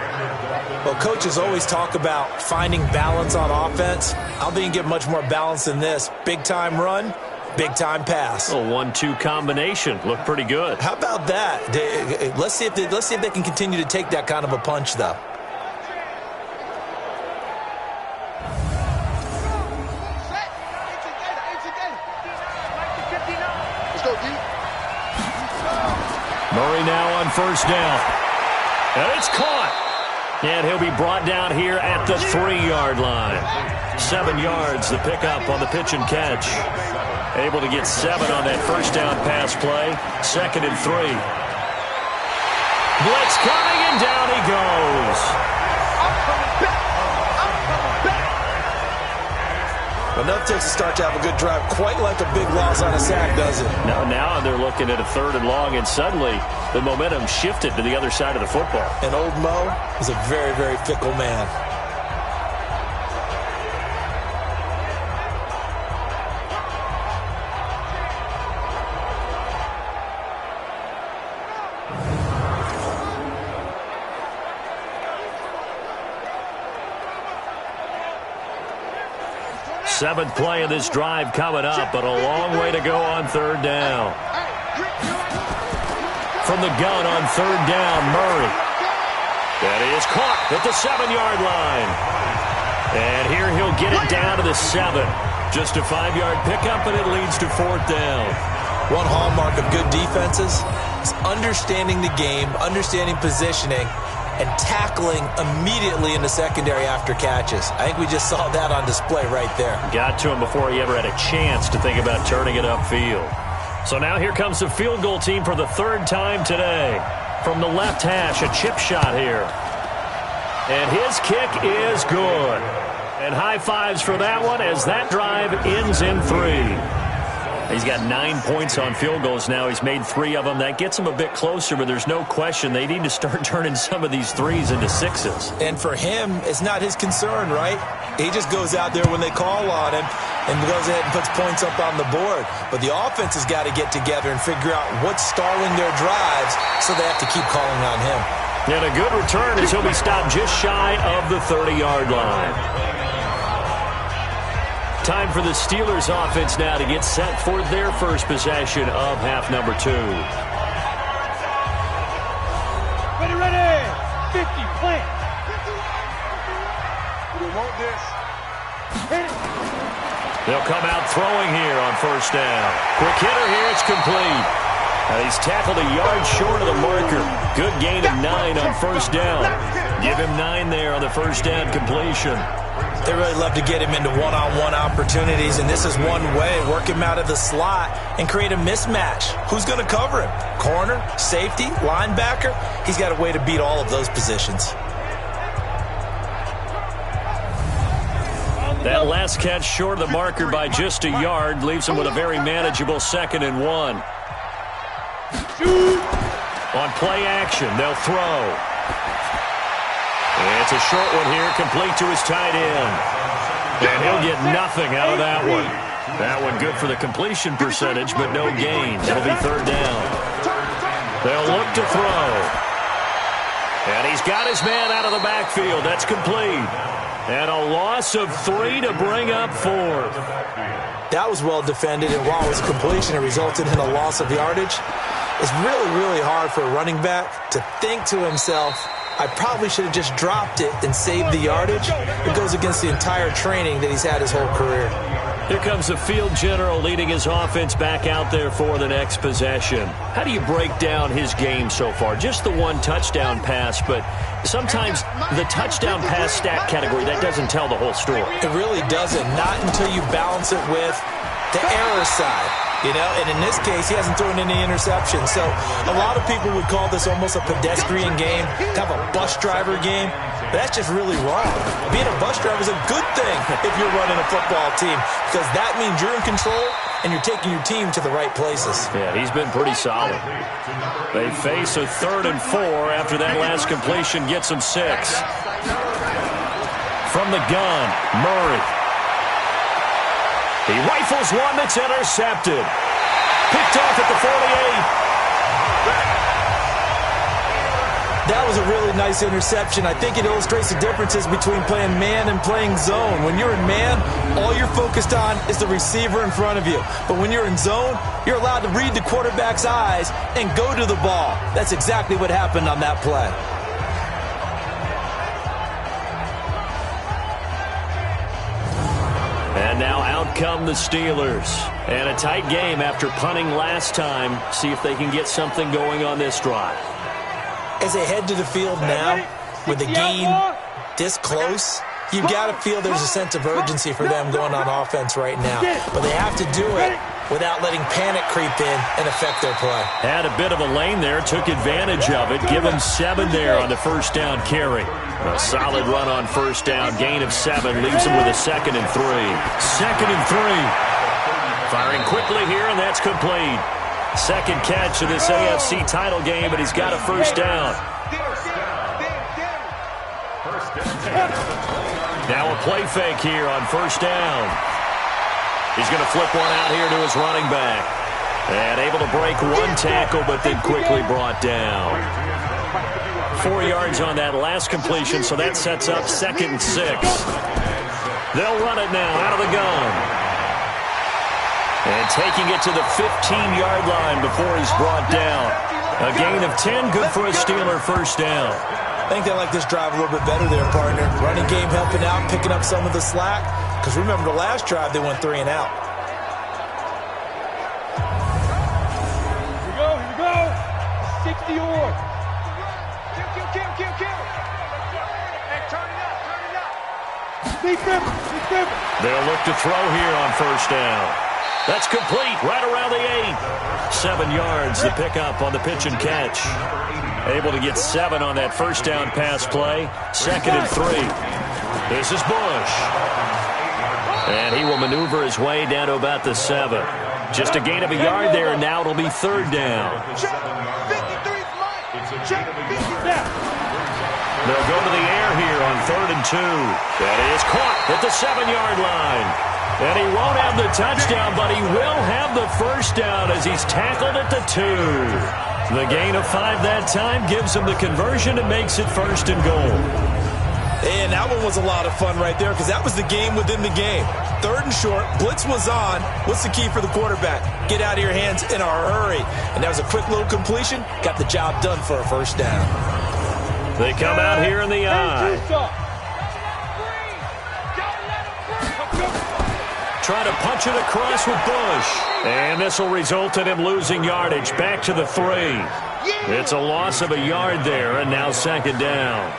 Well, coaches always talk about finding balance on offense. I don't think you get much more balance than this. Big-time run, big-time pass. A 1-2 combination. Looked pretty good. How about that? Let's see if they can continue to take that kind of a punch, though. Murray now on first down. And it's caught. And he'll be brought down here at the 3-yard line. 7 yards, the pickup on the pitch and catch. Able to get 7 on that first down pass play. 2nd and 3. Blitz coming, and down he goes. Enough takes to start to have a good drive, quite like a big loss on a sack, does it? Now they're looking at a 3rd and long, and suddenly the momentum shifted to the other side of the football. And old Mo is a very, very fickle man. Seventh play of this drive coming up, but a long way to go on 3rd down. From the gun on 3rd down, Murray. That is caught at the 7-yard line. And here he'll get it down to the 7. Just a 5-yard pickup, and it leads to 4th down. One hallmark of good defenses is understanding the game, understanding positioning, and tackling immediately in the secondary after catches. I think we just saw that on display right there. Got to him before he ever had a chance to think about turning it upfield. So now here comes the field goal team for the 3rd time today. From the left hash, a chip shot here. And his kick is good. And high fives for that one as that drive ends in 3. He's got 9 points on field goals now. He's made 3 of them. That gets him a bit closer, but there's no question they need to start turning some of these 3s into 6s. And for him, it's not his concern, right? He just goes out there when they call on him and goes ahead and puts points up on the board. But the offense has got to get together and figure out what's stalling their drives, so they have to keep calling on him. And a good return as he'll be stopped just shy of the 30-yard line. Time for the Steelers offense now to get set for their first possession of half number 2. Ready. 50, plant. We want this. Hit it. They'll come out throwing here on 1st down. Quick hitter here, it's complete. He's tackled a yard short of the marker. Good gain of 9 on 1st down. Give him 9 there on the 1st down completion. They really love to get him into one-on-one opportunities, and this is one way. Work him out of the slot and create a mismatch. Who's going to cover him? Corner, safety, linebacker? He's got a way to beat all of those positions. That last catch short of the marker by just a yard leaves him with a very manageable 2nd and 1. On play action, they'll throw. It's a short one here, complete to his tight end. And he'll get nothing out of that one. That one good for the completion percentage, but no gain. It'll be 3rd down. They'll look to throw. And he's got his man out of the backfield. That's complete. And a loss of 3 to bring up 4th. That was well defended, and while it was a completion, it resulted in a loss of yardage. It's really, really hard for a running back to think to himself, I probably should have just dropped it and saved the yardage. It goes against the entire training that he's had his whole career. Here comes the field general leading his offense back out there for the next possession. How do you break down his game so far? Just the 1 touchdown pass, but sometimes the touchdown pass stat category, that doesn't tell the whole story. It really doesn't. Not until you balance it with the error side. You know, and in this case, he hasn't thrown any interceptions. So a lot of people would call this almost a pedestrian game, kind of a bus driver game. But that's just really wrong. Being a bus driver is a good thing if you're running a football team, because that means you're in control and you're taking your team to the right places. Yeah, he's been pretty solid. They face a 3rd and 4 after that last completion gets them 6. From the gun, Murray. He rifles one that's intercepted. Picked off at the 48. That was a really nice interception. I think it illustrates the differences between playing man and playing zone. When you're in man, all you're focused on is the receiver in front of you. But when you're in zone, you're allowed to read the quarterback's eyes and go to the ball. That's exactly what happened on that play. And now out come the Steelers. And a tight game after punting last time. See if they can get something going on this drive. As they head to the field now, with the game this close, you've got to feel there's a sense of urgency for them going on offense right now. But they have to do it without letting panic creep in and affect their play. Had a bit of a lane there, took advantage of it. Give him 7 there on the first down carry. A solid run on first down. Gain of 7 leaves him with a 2nd and 3. 2nd and 3. Firing quickly here, and that's complete. Second catch of this AFC title game, and he's got a first down. Now a play fake here on first down. He's going to flip one out here to his running back. And able to break 1 tackle, but then quickly brought down. 4 yards on that last completion, so that sets up 2nd and 6. They'll run it now out of the gun. And taking it to the 15-yard line before he's brought down. A gain of 10, good for a Steeler first down. I think they like this drive a little bit better there, partner. Running game helping out, picking up some of the slack. Because remember, the last drive, they went 3 and out. Here we go. 60 or. Kill. Hey, turn it up. They'll look to throw here on first down. That's complete, right around the 8. 7 yards, the pickup on the pitch and catch. Able to get 7 on that first down pass play. 2nd and 3. This is Bush. And he will maneuver his way down to about the 7. Just a gain of a yard there, and now it'll be 3rd down. They'll go to the air here on 3rd and 2. That is caught at the 7-yard line. And he won't have the touchdown, but he will have the first down as he's tackled at the 2. The gain of 5 that time gives him the conversion and makes it 1st and goal. And that one was a lot of fun right there because that was the game within the game. 3rd and short, blitz was on. What's the key for the quarterback? Get out of your hands in a hurry. And that was a quick little completion. Got the job done for a first down. They come out here in the eye. Trying to punch it across with Bush. And this will result in him losing yardage back to the 3. It's a loss of a yard there, and now 2nd down.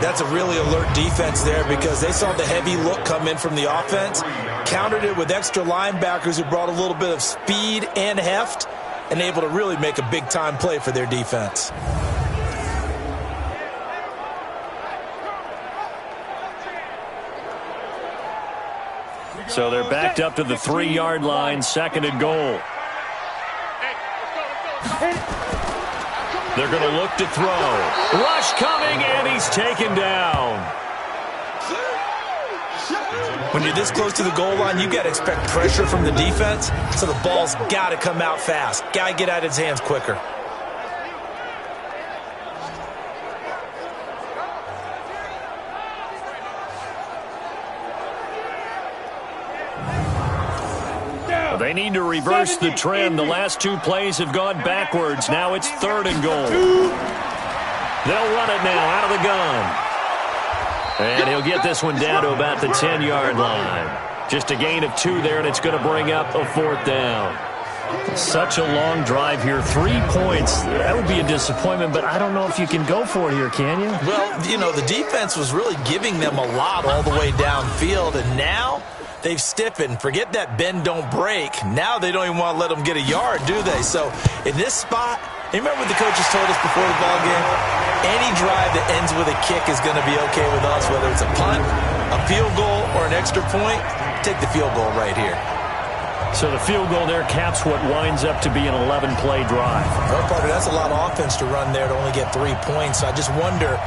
That's a really alert defense there because they saw the heavy look come in from the offense, countered it with extra linebackers who brought a little bit of speed and heft, and able to really make a big-time play for their defense. So they're backed up to the 3-yard line, 2nd and goal. They're going to look to throw. Rush coming, and he's taken down. When you're this close to the goal line, you got to expect pressure from the defense, so the ball's got to come out fast. Got to get out of his hands quicker. They need to reverse the trend. The last 2 plays have gone backwards. Now it's 3rd and goal. They'll run it now out of the gun. And he'll get this one down to about the 10-yard line. Just a gain of 2 there, and it's going to bring up a 4th down. Such a long drive here. 3 points. That would be a disappointment, but I don't know if you can go for it here, can you? Well, you know, the defense was really giving them a lot all the way downfield, and now they've stiffened. Forget that bend, don't break. Now they don't even want to let them get a yard, do they? So in this spot, you remember what the coaches told us before the ball game? Any drive that ends with a kick is going to be okay with us, whether it's a punt, a field goal, or an extra point. Take the field goal right here. So the field goal there caps what winds up to be an 11-play drive. Well, partner, that's a lot of offense to run there to only get 3 points. So I just wonder,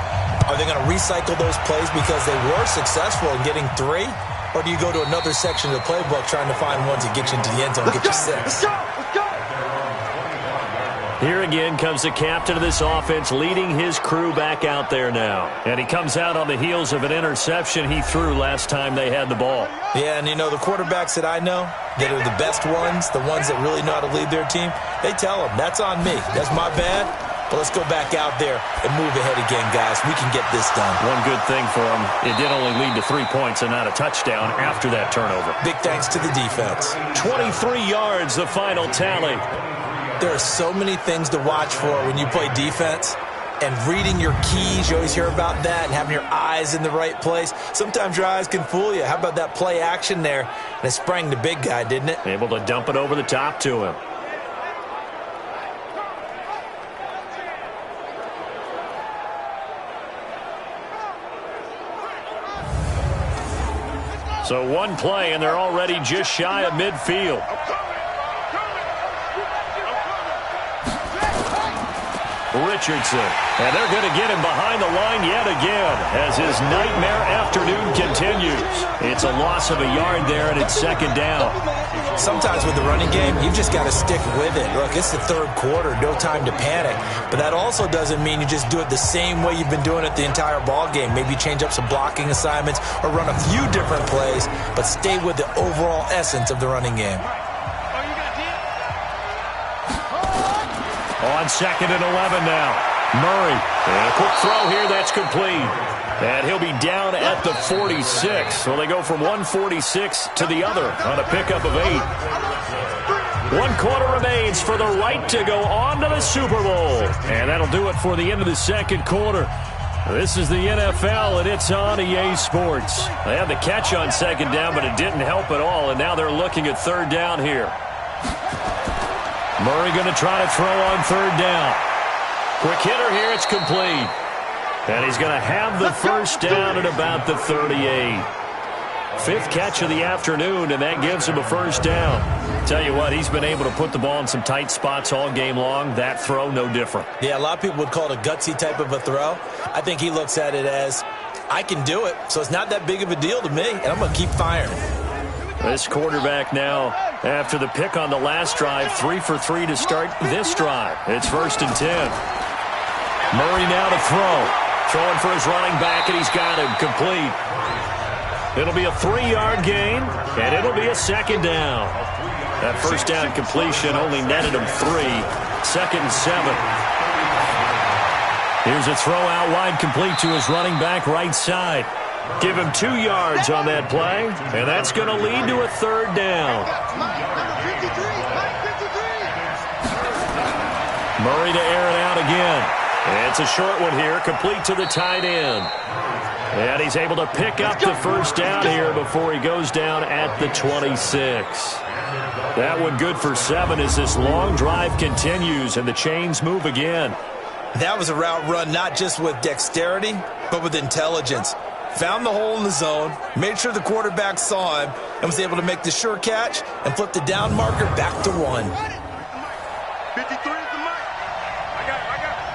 are they going to recycle those plays because they were successful in getting 3? Or do you go to another section of the playbook trying to find ones that get you into the end zone and get you 6? Let's go. Here again comes the captain of this offense leading his crew back out there now. And he comes out on the heels of an interception he threw last time they had the ball. Yeah, and you know, the quarterbacks that I know that are the best ones, the ones that really know how to lead their team, they tell them, that's on me. That's my bad. But let's go back out there and move ahead again, guys. We can get this done. One good thing for him, it did only lead to 3 points and not a touchdown after that turnover. Big thanks to the defense. 23 yards, the final tally. There are so many things to watch for when you play defense. and reading your keys. You always hear about that, and having your eyes in the right place. Sometimes your eyes can fool you. How about that play action there? And it sprang the big guy, didn't it? Able to dump it over the top to him. So one play, and they're already just shy of midfield. Richardson, and they're going to get him behind the line yet again as his nightmare afternoon continues. It's a loss of a yard there, and it's second down. Sometimes with the running game, you've just got to stick with it. Look, it's the third quarter, no time to panic. But that also doesn't mean you just do it the same way you've been doing it the entire ball game. Maybe change up some blocking assignments or run a few different plays, but stay with the overall essence of the running game. On second and 11 now. Murray. And a quick throw here. That's complete. And he'll be down at the 46. So they go from 146 to the other on a pickup of 8. 1 quarter remains for the right to go on to the Super Bowl. And that'll do it for the end of the second quarter. This is the NFL, and it's on EA Sports. They had the catch on second down, but it didn't help at all. And now they're looking at third down here. Murray going to try to throw on third down. Quick hitter here. It's complete. And he's going to have the first down at about the 38. 5th catch of the afternoon, and that gives him a first down. Tell you what, he's been able to put the ball in some tight spots all game long. That throw, no different. Yeah, a lot of people would call it a gutsy type of a throw. I think he looks at it as, I can do it, so it's not that big of a deal to me, and I'm going to keep firing. This quarterback now, after the pick on the last drive, 3 for 3 to start this drive. It's 1st and 10. Murray now to throw. Throwing for his running back, and he's got him complete. It'll be a 3-yard gain, and it'll be a second down. That first down completion only netted him 3. 2nd and 7. Here's a throw out wide, complete to his running back right side. Give him 2 yards on that play, and that's going to lead to a third down. Murray to air it out again. And it's a short one here, complete to the tight end. And he's able to pick up the first down here before he goes down at the 26. That one good for 7 as this long drive continues and the chains move again. That was a route run not just with dexterity, but with intelligence. Found the hole in the zone, made sure the quarterback saw him, and was able to make the sure catch and flip the down marker back to 1. 53 is the mark. I got it.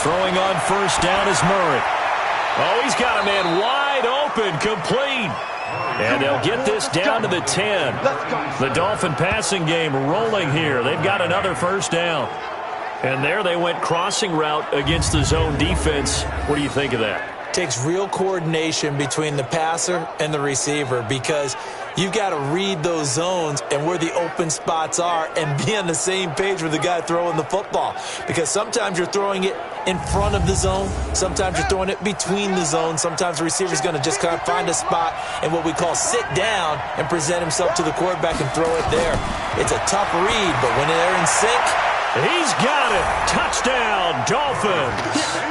Throwing on first down is Murray. Oh, he's got a man wide open, complete. And they'll get this down to the 10. The Dolphin passing game rolling here. They've got another first down. And there they went crossing route against the zone defense. What do you think of that? Takes real coordination between the passer and the receiver because you've got to read those zones and where the open spots are and be on the same page with the guy throwing the football. Because sometimes you're throwing it in front of the zone. Sometimes you're throwing it between the zones. Sometimes the receiver's going to just kind of find a spot and what we call sit down and present himself to the quarterback and throw it there. It's a tough read, but when they're in sync, he's got it. Touchdown, Dolphins.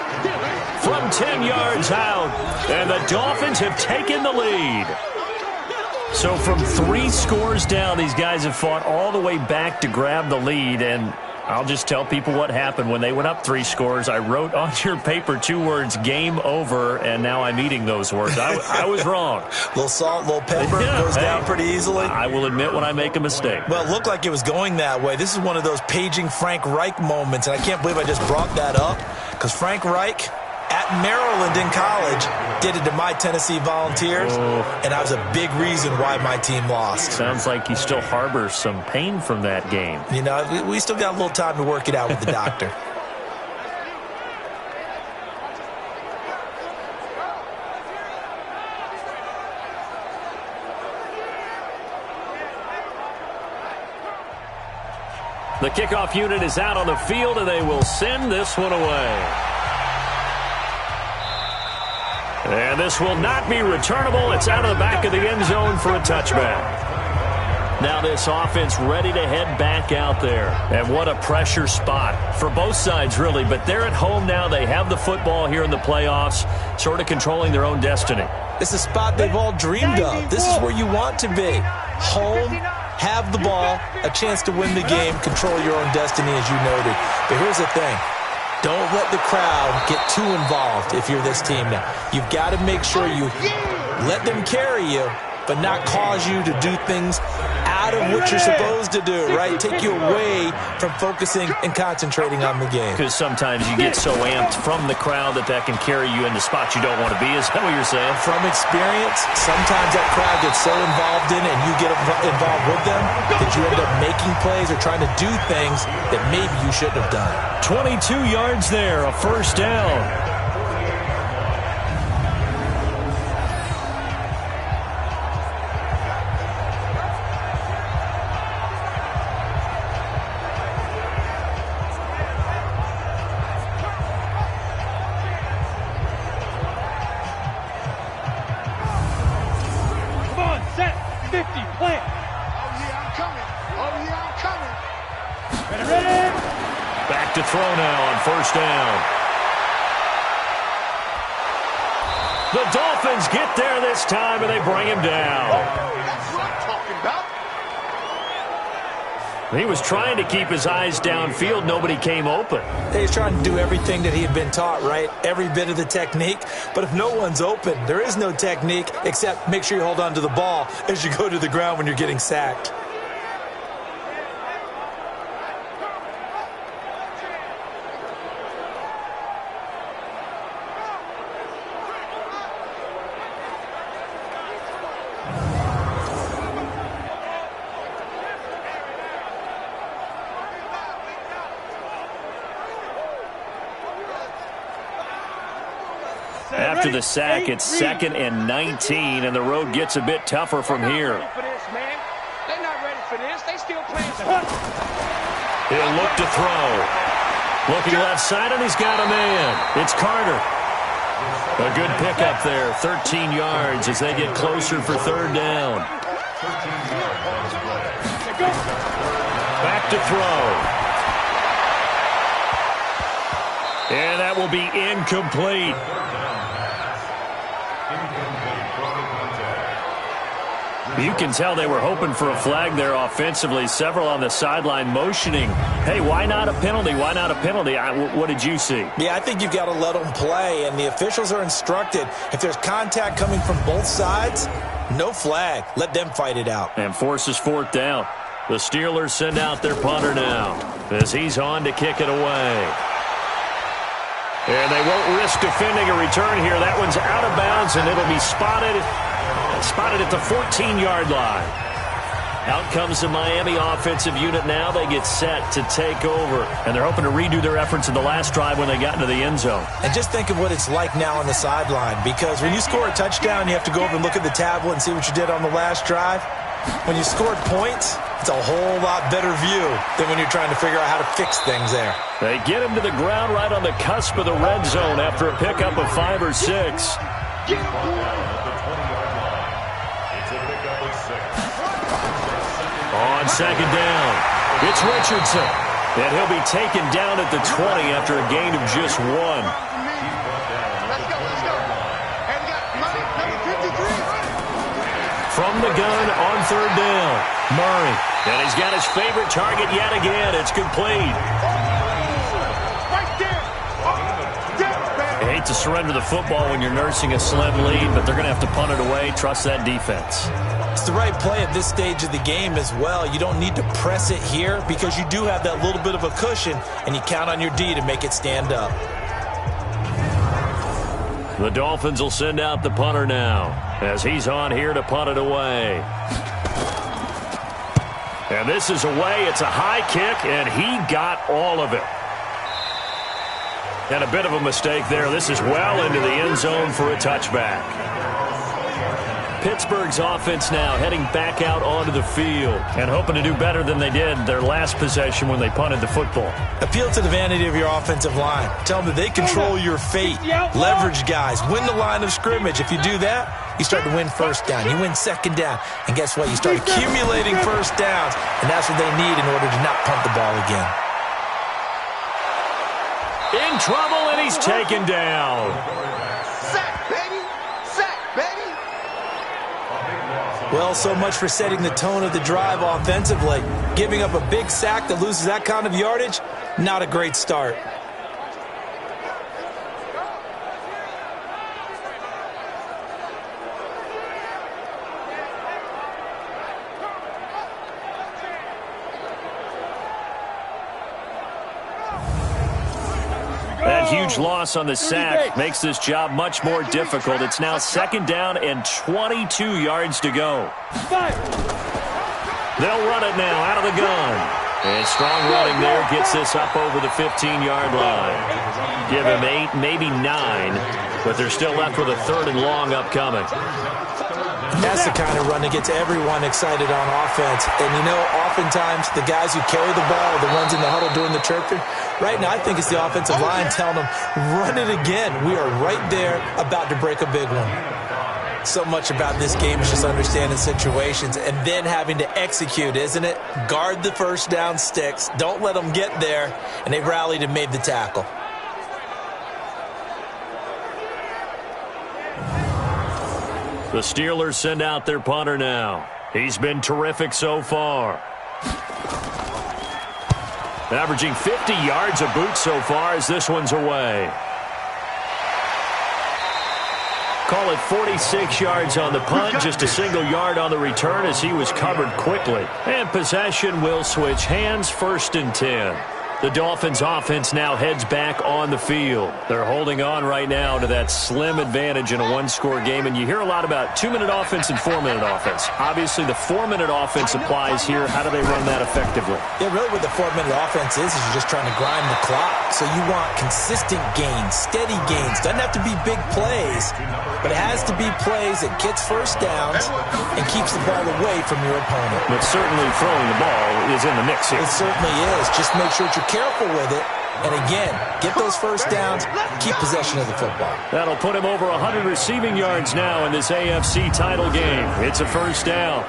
From 10 yards out, and the Dolphins have taken the lead. So from 3 scores down, these guys have fought all the way back to grab the lead, and I'll just tell people what happened when they went up 3 scores. I wrote on your paper 2 words, game over, and now I'm eating those words. I was wrong. Little salt, little pepper, goes down pretty easily. I will admit when I make a mistake. Well, it looked like it was going that way. This is one of those paging Frank Reich moments, and I can't believe I just brought that up because Frank Reich at Maryland in college did it to my Tennessee Volunteers, and that was a big reason why my team lost. Sounds like he still harbors some pain from that game. You know, we still got a little time to work it out with the doctor. The kickoff unit is out on the field, and they will send this one away. And this will not be returnable. It's out of the back of the end zone for a touchback. Now this offense ready to head back out there. And what a pressure spot for both sides, really. But they're at home now. They have the football here in the playoffs, sort of controlling their own destiny. It's a spot they've all dreamed of. This is where you want to be. Home, have the ball, a chance to win the game, control your own destiny, as you noted. But here's the thing. Don't let the crowd get too involved if you're this team now. You've got to make sure you let them carry you, but not cause you to do things out of what you're supposed to do, right? Take you away from focusing and concentrating on the game. Because sometimes you get so amped from the crowd that can carry you into spots you don't want to be. Is that what you're saying? From experience, sometimes that crowd gets so involved in it and you get involved with them that you end up making plays or trying to do things that maybe you shouldn't have done. 22 yards there, a first down. To throw now on first down. The Dolphins get there this time, and they bring him down. That's what I'm talking about. He was trying to keep his eyes downfield. Nobody came open. He's trying to do everything that he had been taught, right? Every bit of the technique. But if no one's open, there is no technique except make sure you hold on to the ball as you go to the ground when you're getting sacked. After the sack, it's 2nd and 19, and the road gets a bit tougher from here. They're not ready for this. They still playing. He'll look to throw. Looking left side, and he's got a man. It's Carter. A good pickup there, 13 yards as they get closer for third down. Back to throw. And that will be incomplete. You can tell they were hoping for a flag there offensively. Several on the sideline motioning. Hey, why not a penalty? Why not a penalty? What did you see? Yeah, I think you've got to let them play, and the officials are instructed. If there's contact coming from both sides, no flag. Let them fight it out. And forces fourth down. The Steelers send out their punter now as he's on to kick it away. And they won't risk defending a return here. That one's out of bounds, and it'll be spotted at the 14-yard line. Out comes the Miami offensive unit now. They get set to take over. And they're hoping to redo their efforts in the last drive when they got into the end zone. And just think of what it's like now on the sideline. Because when you score a touchdown, you have to go over and look at the tablet and see what you did on the last drive. When you scored points, it's a whole lot better view than when you're trying to figure out how to fix things there. They get him to the ground right on the cusp of the red zone after a pickup of 5 or 6. On second down, it's Richardson. And he'll be taken down at the 20 after a gain of just 1. Let's go. And we got number 53. From the gun on third down, Murray. And he's got his favorite target yet again. It's complete. Right there. You hate to surrender the football when you're nursing a slim lead, but they're going to have to punt it away. Trust that defense. It's the right play at this stage of the game as well. You don't need to press it here because you do have that little bit of a cushion, and you count on your D to make it stand up. The Dolphins will send out the punter now as he's on here to punt it away. And this is away. It's a high kick, and he got all of it. And a bit of a mistake there. This is well into the end zone for a touchback. Pittsburgh's offense now heading back out onto the field and hoping to do better than they did their last possession when they punted the football. Appeal to the vanity of your offensive line. Tell them that they control your fate. Leverage guys. Win the line of scrimmage. If you do that, you start to win first down. You win second down. And guess what? You start accumulating first downs. And that's what they need in order to not punt the ball again. In trouble, and he's taken down. Sack, baby! Sack, baby! Well, so much for setting the tone of the drive offensively. Giving up a big sack that loses that kind of yardage, not a great start. That huge loss on the sack makes this job much more difficult. It's now second down and 22 yards to go. They'll run it now out of the gun. And strong running there gets this up over the 15-yard line. Give him 8, maybe 9, but they're still left with a 3rd and long upcoming. That's the kind of run that gets everyone excited on offense. And, you know, oftentimes the guys who carry the ball are the ones in the huddle doing the chirping. Right now, I think it's the offensive line telling them, run it again. We are right there about to break a big one. So much about this game is just understanding situations and then having to execute, isn't it? Guard the first down sticks. Don't let them get there. And they rallied and made the tackle. The Steelers send out their punter now. He's been terrific so far. Averaging 50 yards a boot so far as this one's away. Call it 46 yards on the punt, just a single yard on the return as he was covered quickly. And possession will switch hands, 1st and 10. The Dolphins offense now heads back on the field. They're holding on right now to that slim advantage in a one-score game. And you hear a lot about 2-minute offense and 4-minute offense. Obviously, the 4-minute offense applies here. How do they run that effectively? Yeah, really what the 4-minute offense is you're just trying to grind the clock. So you want consistent gains, steady gains. Doesn't have to be big plays, but it has to be plays that gets first downs and keeps the ball away from your opponent. But certainly throwing the ball is in the mix here. It certainly is. Just make sure that you're careful with it. And again, get those first downs, keep possession of the football. That'll put him over 100 receiving yards now in this AFC title game. It's a first down.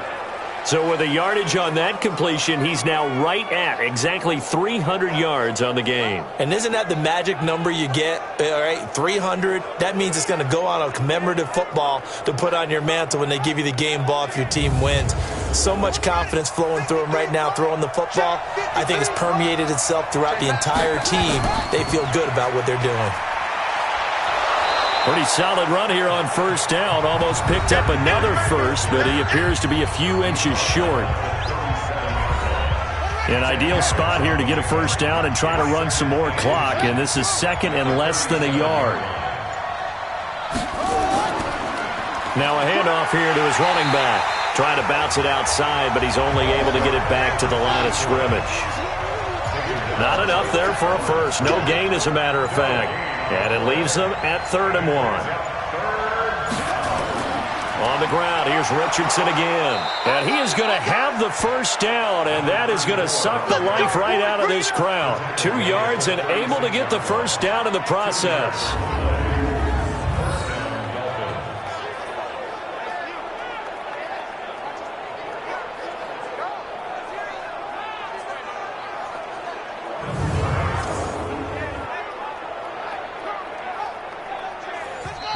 So with a yardage on that completion, he's now right at exactly 300 yards on the game. And isn't that the magic number you get? All right, 300. That means it's going to go on a commemorative football to put on your mantle when they give you the game ball if your team wins. So much confidence flowing through him right now throwing the football. I think it's permeated itself throughout the entire team. They feel good about what they're doing. Pretty solid run here on first down. Almost picked up another first, but he appears to be a few inches short. An ideal spot here to get a first down and try to run some more clock, and this is 2nd and less than a yard. Now a handoff here to his running back. Trying to bounce it outside, but he's only able to get it back to the line of scrimmage. Not enough there for a first. No gain, as a matter of fact. And it leaves them at 3rd and 1. On the ground, here's Richardson again. And he is going to have the first down, and that is going to suck the life right out of this crowd. 2 yards and able to get the first down in the process.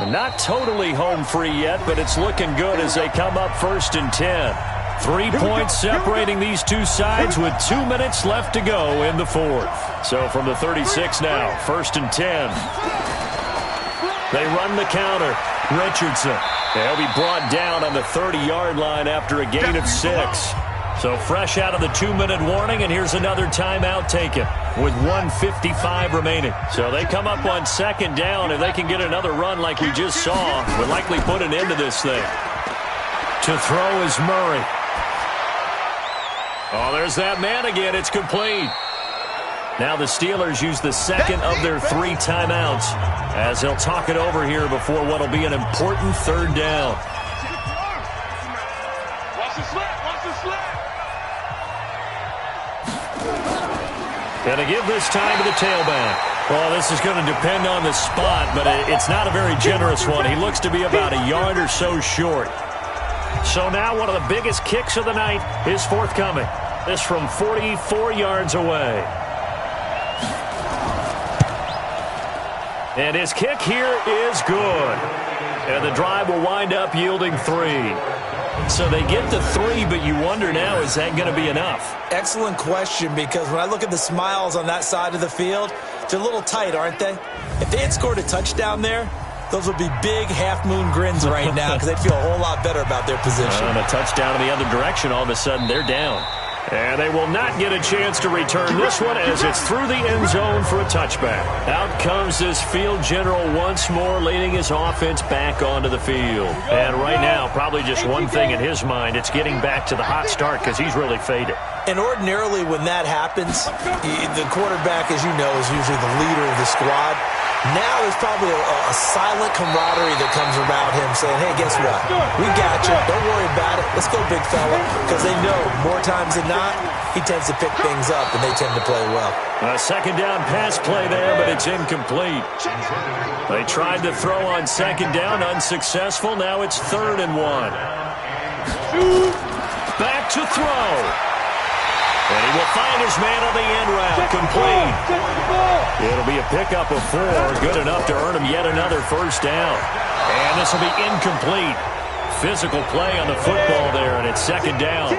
Not totally home free yet, but it's looking good as they come up 1st and 10. 3 points separating these two sides with 2 minutes left to go in the 4th. So from the 36 now, 1st and 10. They run the counter. Richardson. He'll be brought down on the 30-yard line after a gain of 6. So fresh out of the 2-minute warning, and here's another timeout taken with 1:55 remaining. So they come up on 2nd down. If they can get another run like we just saw, would likely put an end to this thing. To throw is Murray. Oh, there's that man again. It's complete. Now the Steelers use the 2nd of their 3 timeouts as they'll talk it over here before what will be an important 3rd down. And to give this time to the tailback. Well, this is going to depend on the spot, but it's not a very generous one. He looks to be about a yard or so short. So now one of the biggest kicks of the night is forthcoming. This from 44 yards away. And his kick here is good. And the drive will wind up yielding 3. So they get the 3, but you wonder now, is that going to be enough? Excellent question, because when I look at the smiles on that side of the field, they're a little tight, aren't they? If they had scored a touchdown there, those would be big half-moon grins right now because they'd feel a whole lot better about their position. And a touchdown in the other direction, all of a sudden they're down. And they will not get a chance to return this one as it's through the end zone for a touchback. Out comes this field general once more, leading his offense back onto the field. And right now, probably just one thing in his mind, it's getting back to the hot start because he's really faded. And ordinarily when that happens, the quarterback, as you know, is usually the leader of the squad. Now there's probably a silent camaraderie that comes about him saying, hey, guess what? We got you. Don't worry about it. Let's go, big fella. Because they know more times than not, he tends to pick things up, and they tend to play well. A second down pass play there, but it's incomplete. They tried to throw on second down, unsuccessful. Now it's 3rd and 1. Back to throw. And he will find his man on the end route, complete. It'll be a pickup of 4, good enough to earn him yet another first down. And this will be incomplete. Physical play on the football there, and it's 2nd down.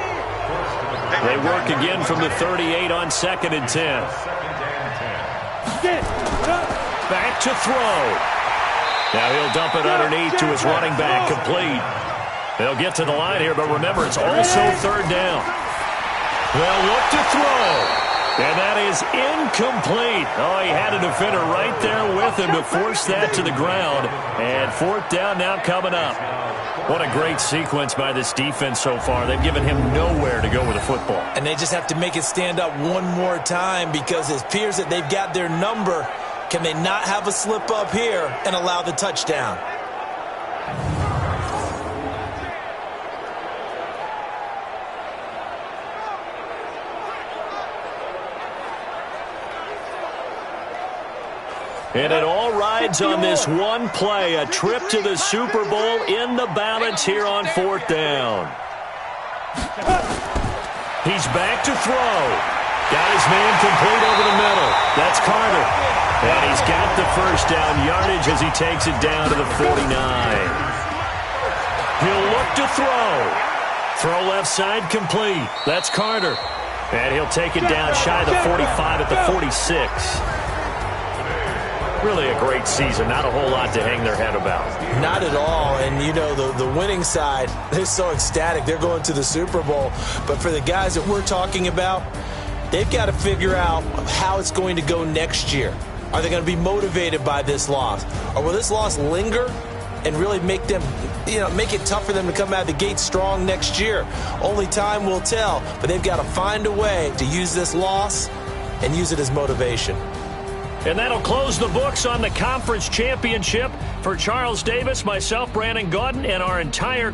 They work again from the 38 on 2nd and 10. Back to throw. Now he'll dump it underneath to his running back, complete. They'll get to the line here, but remember, it's also 3rd down. They'll look to throw. And that is incomplete. Oh, he had a defender right there with him to force that to the ground. And 4th down now coming up. What a great sequence by this defense so far. They've given him nowhere to go with the football. And they just have to make it stand up one more time because it appears that they've got their number. Can they not have a slip up here and allow the touchdown? And it all rides on this one play, a trip to the Super Bowl in the balance here on 4th down. He's back to throw. Got his man complete over the middle. That's Carter. And he's got the first down yardage as he takes it down to the 49. He'll look to throw. Throw left side complete. That's Carter. And he'll take it down shy of the 45 at the 46. Really a great season. Not a whole lot to hang their head about. Not at all. And, you know, the winning side, they're so ecstatic. They're going to the Super Bowl. But for the guys that we're talking about, they've got to figure out how it's going to go next year. Are they going to be motivated by this loss? Or will this loss linger and really make them, make it tough for them to come out of the gate strong next year? Only time will tell. But they've got to find a way to use this loss and use it as motivation. And that'll close the books on the conference championship. For Charles Davis, myself, Brandon Gaudin, and our entire crew.